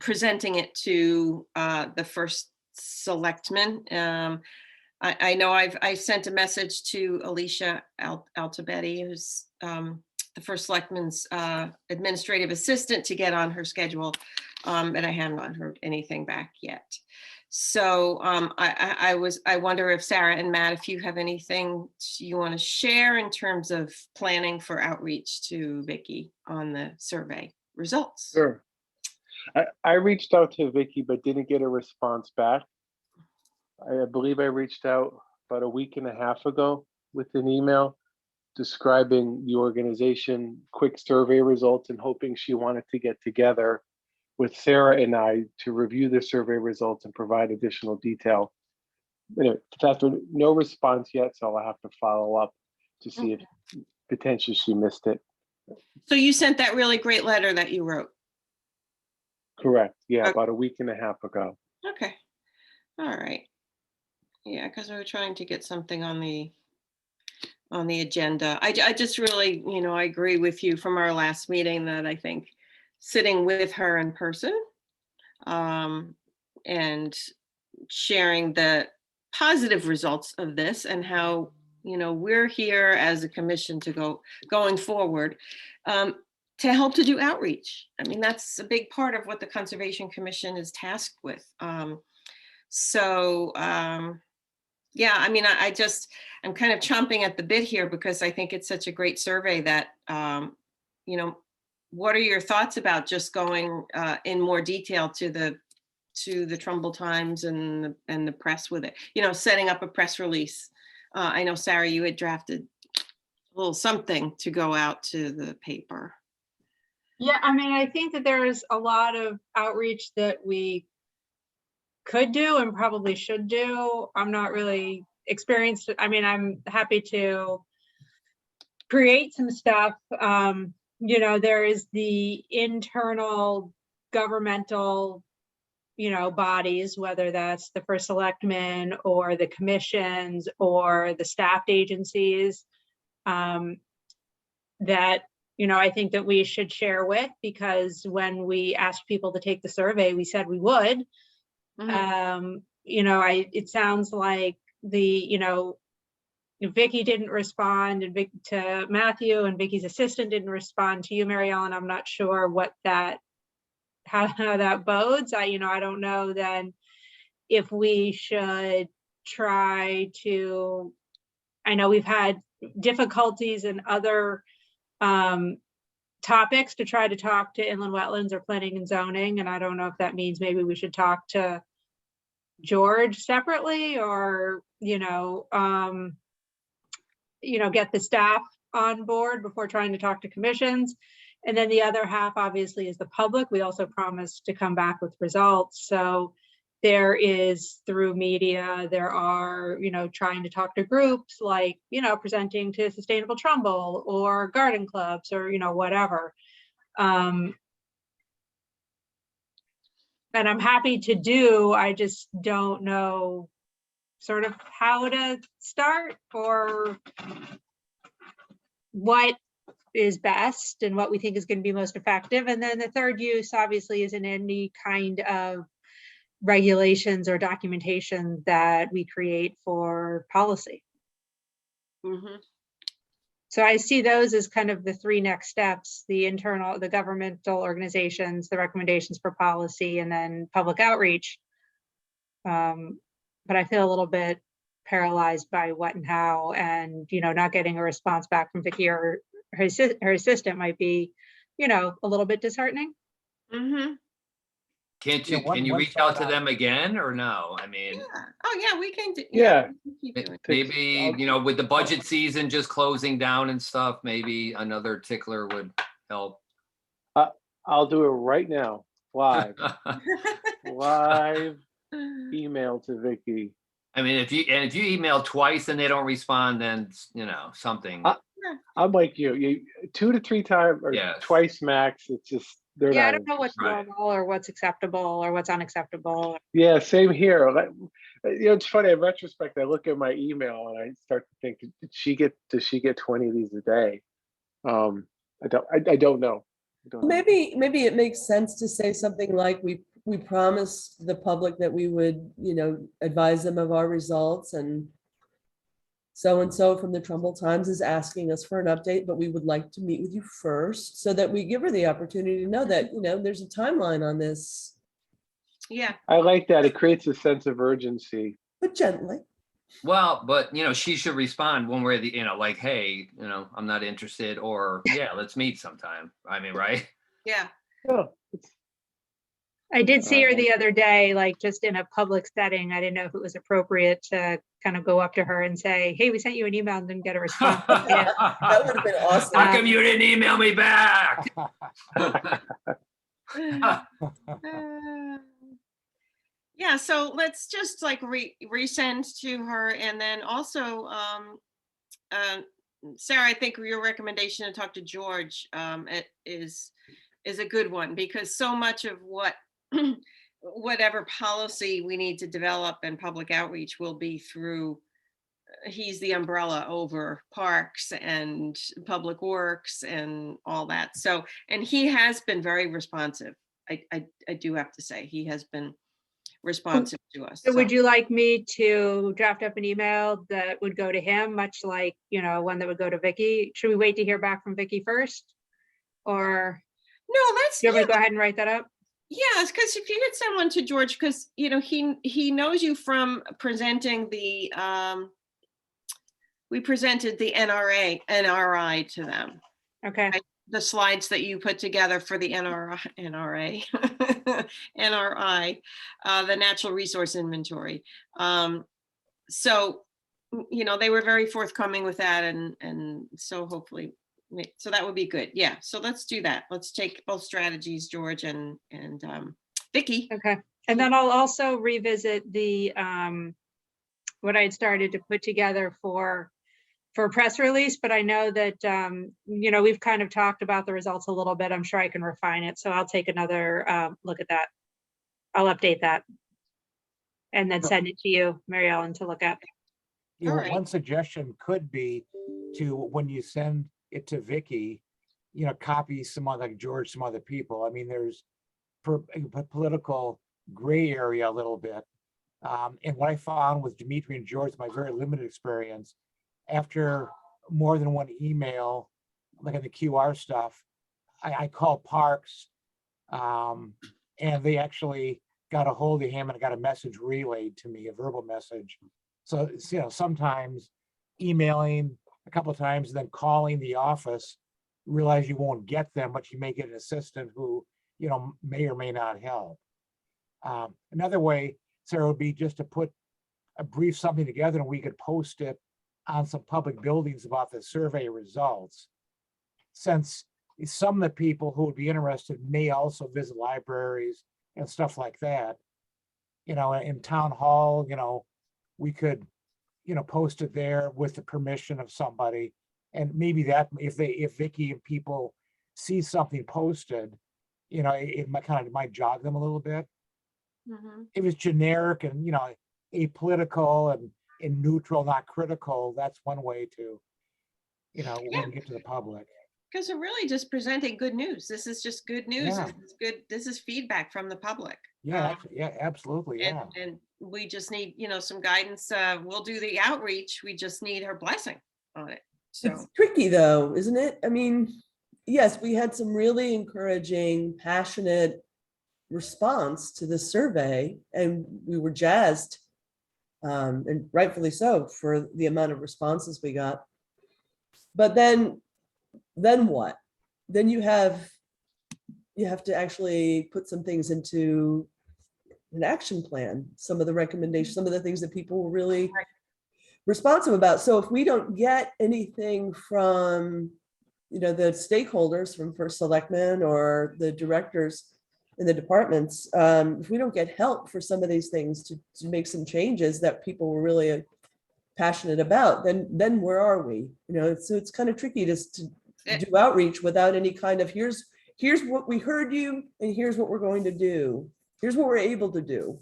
presenting it to the first selectman. I know I sent a message to Alicia Altabetti, who's the first selectman's administrative assistant, to get on her schedule, and I have not heard anything back yet. So I wonder if Sarah and Matt, if you have anything you want to share in terms of planning for outreach to Vicky on the survey results. Sure. I reached out to Vicky, but didn't get a response back. I believe I reached out about a week and a half ago with an email describing the organization, quick survey results, and hoping she wanted to get together with Sarah and I to review the survey results and provide additional detail. After no response yet, so I'll have to follow up to see if potentially she missed it. So you sent that really great letter that you wrote? Correct. Yeah, Okay. about a week and a half ago. Okay. All right. Yeah, because we were trying to get something on the agenda. I just really, I agree with you from our last meeting that I think sitting with her in person and sharing the positive results of this and how, we're here as a commission to going forward to help to do outreach. I mean, that's a big part of what the Conservation Commission is tasked with. Yeah, I mean, I'm kind of chomping at the bit here because I think it's such a great survey that, what are your thoughts about just going in more detail to the Trumbull Times and the press with it, setting up a press release. I know, Sarah, you had drafted a little something to go out to the paper. Yeah, I mean, I think that there is a lot of outreach that we could do and probably should do. I'm not really experienced. I mean, I'm happy to create some stuff. There is the internal governmental, bodies, whether that's the first selectman or the commissions or the staffed agencies, that, I think that we should share with, because when we asked people to take the survey, we said we would. Mm-hmm. It sounds like Vicky didn't respond to Matthew, and Vicky's assistant didn't respond to you, Mary Ellen. I'm not sure how that bodes. I don't know then if we should try to, I know we've had difficulties in other topics to try to talk to inland wetlands or planning and zoning. And I don't know if that means maybe we should talk to George separately, or, get the staff on board before trying to talk to commissions. And then the other half obviously is the public. We also promised to come back with results. So there is, through media, there are, trying to talk to groups like, presenting to Sustainable Trumbull or garden clubs or, whatever. And I'm happy to do, I just don't know sort of how to start or what is best and what we think is going to be most effective. And then the third use obviously is in any kind of regulations or documentation that we create for policy. Mm-hmm. So I see those as kind of the 3 next steps: the governmental organizations, the recommendations for policy, and then public outreach. But I feel a little bit paralyzed by what and how, and, not getting a response back from Vicky or her assistant might be, a little bit disheartening. Mm-hmm. Can't Yeah, you, one- can you one reach out thought to on- them again or no? I mean, Yeah. Oh, yeah, we can do. Yeah. we can keep doing it. maybe, with the budget season just closing down and stuff, maybe another tickler would help. I'll do it right now, live email to Vicky. I mean, if you email twice and they don't respond, then, something. I'm like you 2 to 3 times or Yes. twice max. It's just they're Yeah, I not don't know what's Right. normal or what's acceptable or what's unacceptable. Yeah, same here. It's funny. In retrospect, I look at my email and I start to think, does she get 20 of these a day? I don't know. Maybe it makes sense to say something like we promised the public that we would, advise them of our results, and so from the Trumbull Times is asking us for an update, but we would like to meet with you first, so that we give her the opportunity to know that, there's a timeline on this, Yeah. I like that. It creates a sense of urgency. but gently. Well, but she should respond one way or the, like, hey, I'm not interested, or yeah, let's meet sometime. I mean, right? Yeah. Oh, I did see her the other day, like just in a public setting. I didn't know if it was appropriate to kind of go up to her and say, hey, we sent you an email and didn't get a response. Yeah. That would have been awesome. How come you didn't email me back? Yeah, so let's just like resend to her, and then also, Sarah, I think your recommendation to talk to George is a good one, because so much of whatever policy we need to develop and public outreach will be through. He's the umbrella over parks and public works and all that. So, and he has been very responsive. I do have to say, he has been responsive to us. So would you like me to draft up an email that would go to him, much like, one that would go to Vicky? Should we wait to hear back from Vicky first? Or No, let's, do you want me to go ahead and write that up? yes, because if you get someone to George, because he knows you from presenting the we presented the NRI to them. Okay. The slides that you put together for the NRI, the Natural Resource Inventory. So, they were very forthcoming with that, and so hopefully, so that would be good. Yeah, so let's do that. Let's take both strategies, George and Vicky. Okay. And then I'll also revisit the what I had started to put together for a press release, but I know that, we've kind of talked about the results a little bit. I'm sure I can refine it. So I'll take another look at that. I'll update that and then send it to you, Mary Ellen, to look at. All right. One suggestion could be to, when you send it to Vicky, copy someone like George, some other people. I mean, there's a political gray area a little bit. And what I found with Dimitri and George, my very limited experience, after more than one email, like in the QR stuff, I called Parks, and they actually got a hold of him and got a message relayed to me, a verbal message. So, sometimes emailing a couple of times and then calling the office, realize you won't get them, but you may get an assistant who, may or may not help. Another way, Sarah, would be just to put a brief something together and we could post it on some public buildings about the survey results. Since some of the people who would be interested may also visit libraries and stuff like that. In town hall, we could, post it there with the permission of somebody. And maybe that if Vicky and people see something posted, it might jog them a little bit. Mm-hmm. If it's generic and, apolitical and neutral, not critical, that's one way to, get to the public. Because we're really just presenting good news. This is just good news. Yeah. This is good. This is feedback from the public. Yeah, yeah, absolutely, yeah. And we just need, some guidance. We'll do the outreach. We just need her blessing on it. So It's tricky though, isn't it? I mean, yes, we had some really encouraging, passionate response to the survey, and we were jazzed And rightfully so for the amount of responses we got. But then what? Then you have to actually put some things into an action plan, some of the recommendations, some of the things that people were really responsive about. So if we don't get anything from, the stakeholders, from First Selectmen or the directors in the departments, if we don't get help for some of these things to make some changes that people were really passionate about, then where are we? So it's kind of tricky to do outreach without any kind of here's what we heard you, and here's what we're going to do. Here's what we're able to do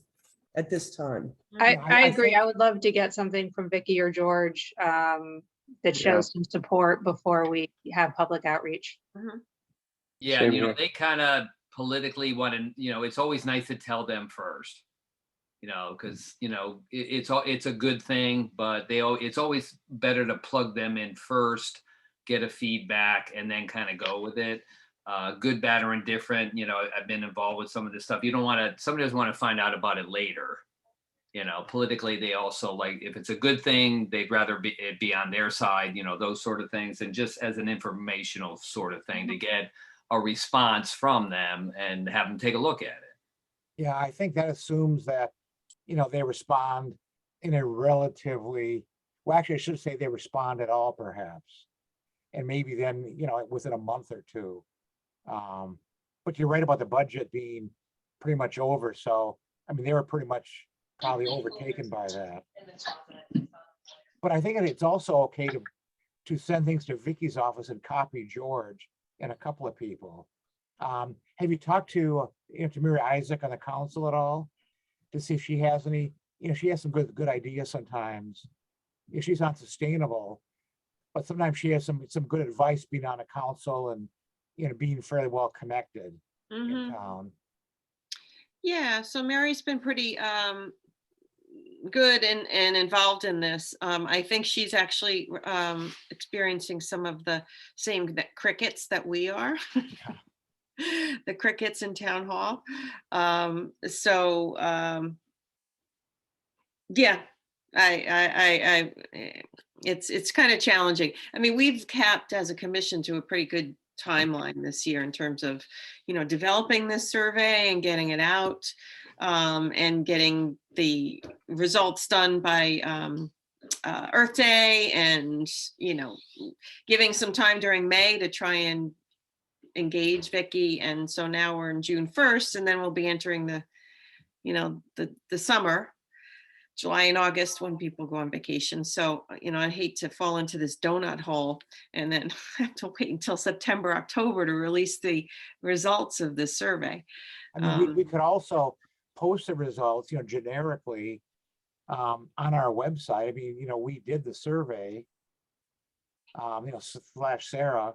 at this time. I agree. I would love to get something from Vicky or George that shows some support before we have public outreach. Yeah, Same you know, here. they kind of politically want to, it's always nice to tell them first, because, it's a good thing, but it's always better to plug them in first, get a feedback, and then kind of go with it. Good, bad, or indifferent, I've been involved with some of this stuff. Somebody doesn't want to find out about it later. Politically, they also like, if it's a good thing, they'd rather it be on their side, those sort of things. And just as an informational sort of thing to get a response from them and have them take a look at it. Yeah, I think that assumes that, they respond in a relatively, well, actually, I should say they respond at all, perhaps. And maybe then, within a month or two. But you're right about the budget being pretty much over. So, they were pretty much probably overtaken by that. But I think it's also okay to send things to Vicky's office and copy George and a couple of people. Have you talked to Mary Isaac on the council at all to see if she has any? She has some good ideas sometimes. She's not sustainable, but sometimes she has some good advice being on a council and being fairly well connected in town. Yeah, so Mary's been pretty good and involved in this. I think she's actually experiencing some of the same crickets that we are. The crickets in town hall. Yeah, it's kind of challenging. We've capped as a commission to a pretty good timeline this year in terms of, developing this survey and getting it out, and getting the results done by Earth Day, and, giving some time during May to try and engage Vicky. And so now we're in June 1st, and then we'll be entering the summer, July and August, when people go on vacation. So, I hate to fall into this donut hole and then have to wait until September, October to release the results of this survey. We could also post the results, generically on our website. We did the survey, / Sarah.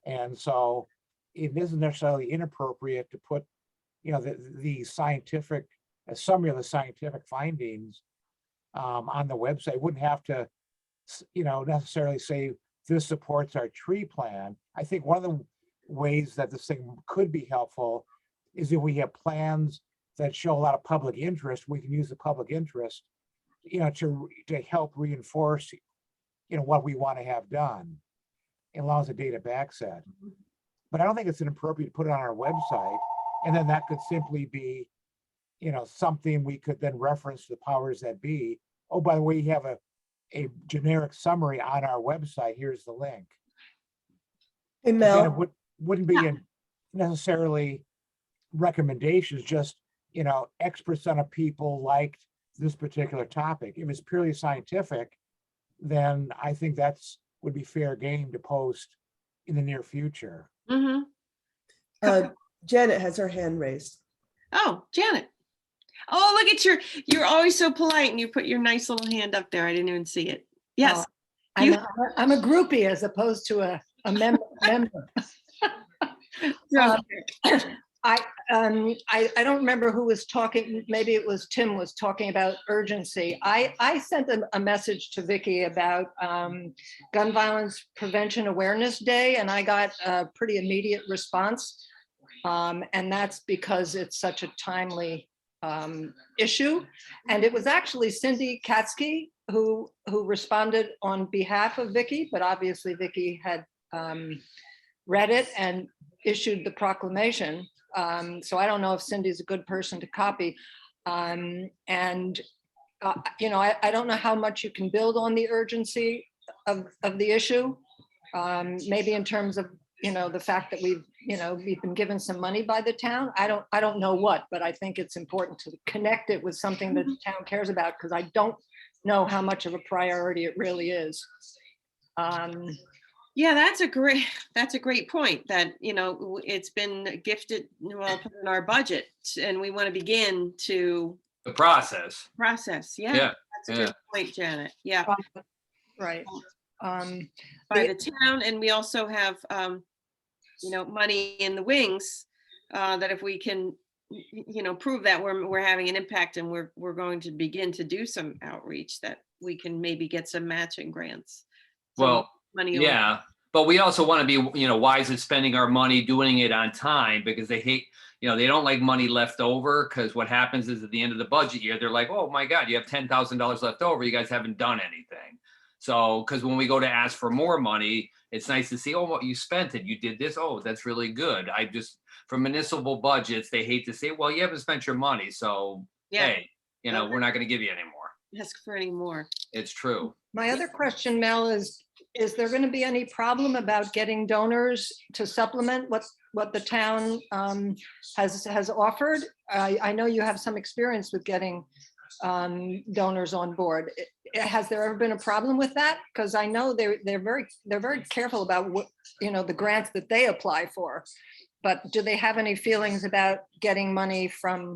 And so it isn't necessarily inappropriate to put, the scientific, a summary of the scientific findings on the website. Wouldn't have to, necessarily say this supports our tree plan. I think one of the ways that this thing could be helpful is if we have plans that show a lot of public interest. We can use the public interest, to help reinforce, what we want to have done. It allows a data backset. But I don't think it's inappropriate to put it on our website. And then that could simply be, something we could then reference to the powers that be. Oh, by the way, you have a generic summary on our website. Here's the link. Hey, Again, Mel. it wouldn't be necessarily recommendations, just, X% of people liked this particular topic. If it's purely scientific, then I think would be fair game to post in the near future. Janet has her hand raised. Oh, Janet. Oh, look at you're always so polite, and you put your nice little hand up there. I didn't even see it. Yes. I'm a groupie as opposed to a member. I don't remember who was talking. Maybe it was Tim was talking about urgency. I sent a message to Vicky about Gun Violence Prevention Awareness Day, and I got a pretty immediate response. And that's because it's such a timely issue. And it was actually Cindy Katsky who responded on behalf of Vicky, but obviously Vicky had read it and issued the proclamation. So I don't know if Cindy's a good person to copy. You know, I don't know how much you can build on the urgency of the issue. Maybe in terms of, you know, the fact that we've been given some money by the town. I don't know what, but I think it's important to connect it with something that the town cares about, because I don't know how much of a priority it really is. Yeah, that's a great point, that, you know, it's been gifted, well, put in our budget, and we want to begin to The process. Yeah, Yeah, that's a good point, Janet. Yeah, Right. by the town, and we also have, you know, money in the wings, that if we can, you know, prove that we're having an impact, and we're going to begin to do some outreach, that we can maybe get some matching grants. some Well, money. yeah, but we also want to be, you know, wise at spending our money, doing it on time, because they hate, you know, they don't like money left over, because what happens is at the end of the budget year, they're like, oh my God, you have $10,000 left over. You guys haven't done anything. So, because when we go to ask for more money, it's nice to see, oh, what you spent it. You did this. Oh, that's really good. For municipal budgets, they hate to say, well, you haven't spent your money. So, Yeah. hey, you know, we're not going to give you any more. Ask for any more. It's true. My other question, Mel, is there going to be any problem about getting donors to supplement what the town has offered? I know you have some experience with getting donors on board. Has there ever been a problem with that? Because I know they're very careful about what, you know, the grants that they apply for. But do they have any feelings about getting money from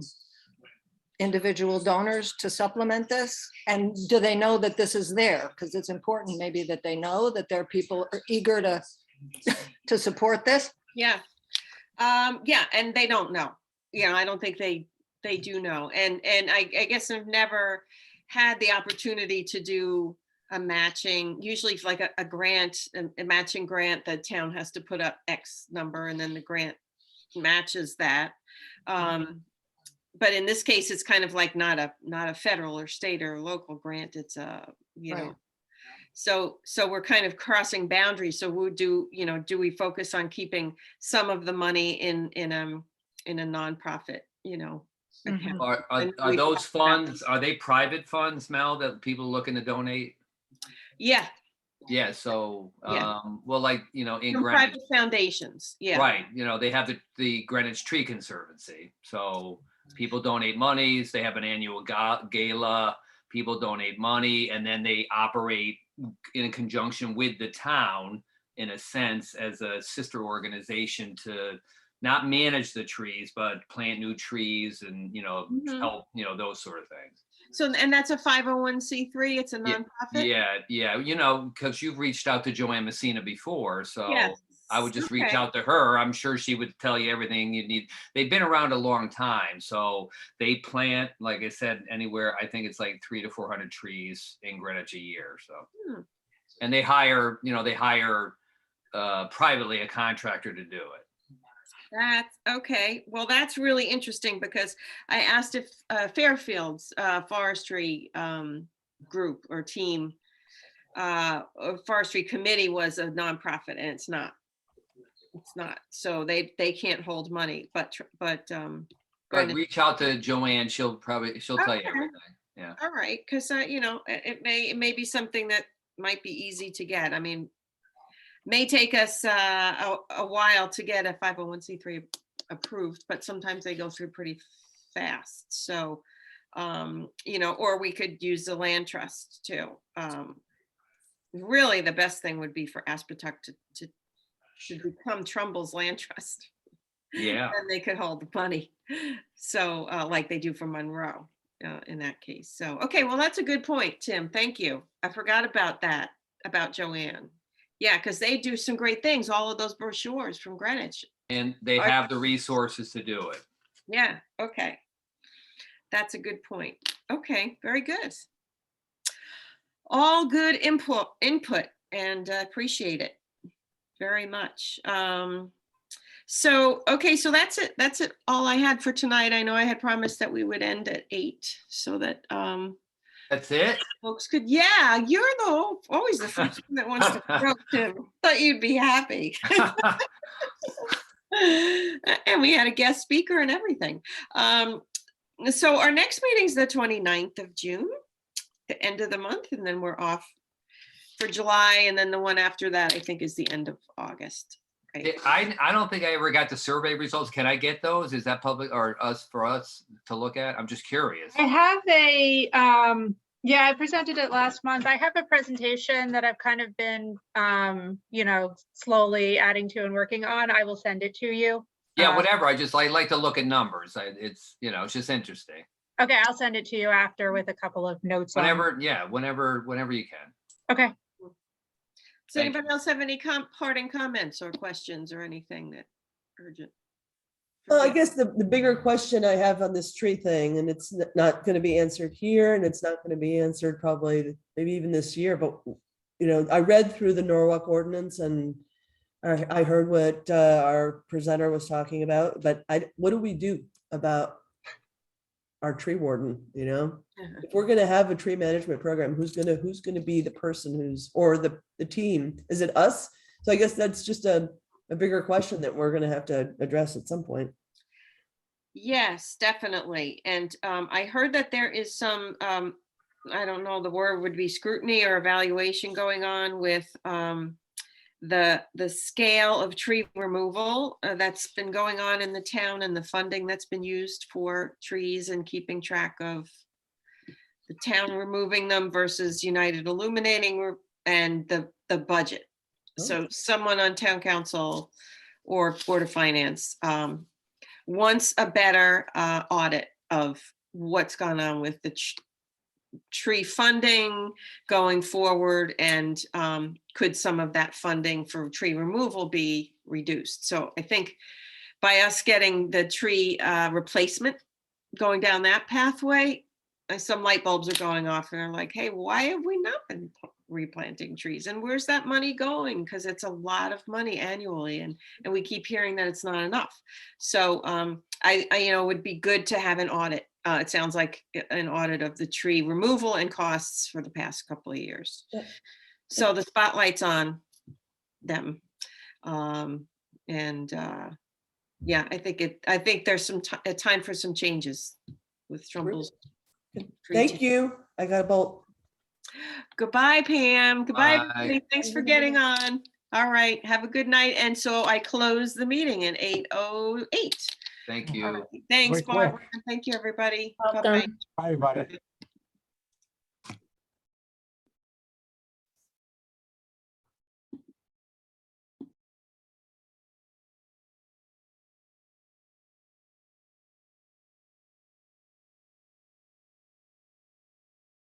individual donors to supplement this? And do they know that this is there? Because it's important maybe that they know that there are people are eager to support this. Yeah. Yeah, and they don't know. You know, I don't think they do know. And I guess I've never had the opportunity to do a matching, usually it's like a grant, a matching grant, the town has to put up X number and then the grant matches that. But in this case, it's kind of like not a federal or state or local grant. It's you know, Right. so we're kind of crossing boundaries. So do we focus on keeping some of the money in a nonprofit, you know? Mhm. account? Are those funds, are they private funds, Mel, that people looking to donate? Yeah, Yeah, so, Yeah. well, like, you know, in from Greenwich, private foundations. Yeah. right, you know, they have the Greenwich Tree Conservancy. So people donate monies, they have an annual gala, people donate money, and then they operate in conjunction with the town, in a sense, as a sister organization to not manage the trees, but plant new trees and, you know, Mhm. help, you know, those sort of things. So, and that's a 501c3. It's a Yeah, nonprofit. Yeah, you know, because you've reached out to Joanne Messina before, so Yes. I would just reach Okay. out to her. I'm sure she would tell you everything you need. They've been around a long time, so they plant, like I said, anywhere, I think it's like 300 to 400 trees in Greenwich a year, so. Hmm. And they hire privately a contractor to do it. That's okay. Well, that's really interesting, because I asked if Fairfield's forestry group or team, or forestry committee was a nonprofit, and it's not. It's not. So they can't hold money, but But Greenwich- reach out to Joanne, she'll tell you Okay. everything. Yeah. all right, because you know, it may be something that might be easy to get. I mean, may take us a while to get a 501c3 approved, but sometimes they go through pretty fast. So, you know, or we could use the land trust too. Really, the best thing would be for Aspetuck to become Trumbull's land trust. Yeah. And they could hold the money. So, like they do for Monroe in that case. So, okay, well, that's a good point, Tim. Thank you. I forgot about that, about Joanne. Yeah, because they do some great things, all of those brochures from Greenwich. And they have the resources to do it. Yeah, okay. That's a good point. Okay, very good. All good input, and appreciate it very much. So, okay, so that's it. That's it. All I had for tonight. I know I had promised that we would end at 8 so that That's it? folks could, yeah, you're always the first one that wants to go, Tim. Thought you'd be happy. And we had a guest speaker and everything. So our next meeting's the 29th of June, the end of the month, and then we're off for July, and then the one after that, I think, is the end of August. Right? I don't think I ever got the survey results. Can I get those? Is that public or for us to look at? I'm just curious. I have a, yeah, I presented it last month. I have a presentation that I've kind of been, you know, slowly adding to and working on. I will send it to you. Yeah, whatever. I like to look at numbers. It's, you know, it's just interesting. Okay, I'll send it to you after with a couple of notes. Whenever, yeah, whenever you can. Okay. Does Thank anybody else have any parting comments or questions or anything that urgent? Well, I guess the bigger question I have on this tree thing, and it's not going to be answered here, and it's not going to be answered probably maybe even this year, but, you know, I read through the Norwalk ordinance and I heard what our presenter was talking about, but what do we do about our tree warden, you know? If we're going to have a tree management program, who's going to be the person or the team? Is it us? So I guess that's just a bigger question that we're going to have to address at some point. Yes, definitely. And I heard that there is some, I don't know, the word would be scrutiny or evaluation going on with the scale of tree removal that's been going on in the town and the funding that's been used for trees and keeping track of the town removing them versus United Illuminating and the budget. So someone on town council or Board of Finance wants a better audit of what's gone on with the tree funding going forward, and could some of that funding for tree removal be reduced? So I think by us getting the tree replacement going down that pathway, some light bulbs are going off and they're like, hey, why have we not been replanting trees, and where's that money going? Because it's a lot of money annually, and we keep hearing that it's not enough. So I you know, it would be good to have an audit. It sounds like an audit of the tree removal and costs for the past couple of years. Yeah. So the spotlight's on them. Yeah, I think there's some time for some changes with Trumbull's. Thank you. I got a bolt. Goodbye, Pam. Goodbye, Bye. everybody. Thanks for getting on. All right, have a good night. And so I close the meeting at 8:08. Thank All you. right. Thanks, Very quick. Barbara. Thank you, everybody. Welcome. Bye-bye. Bye, everybody.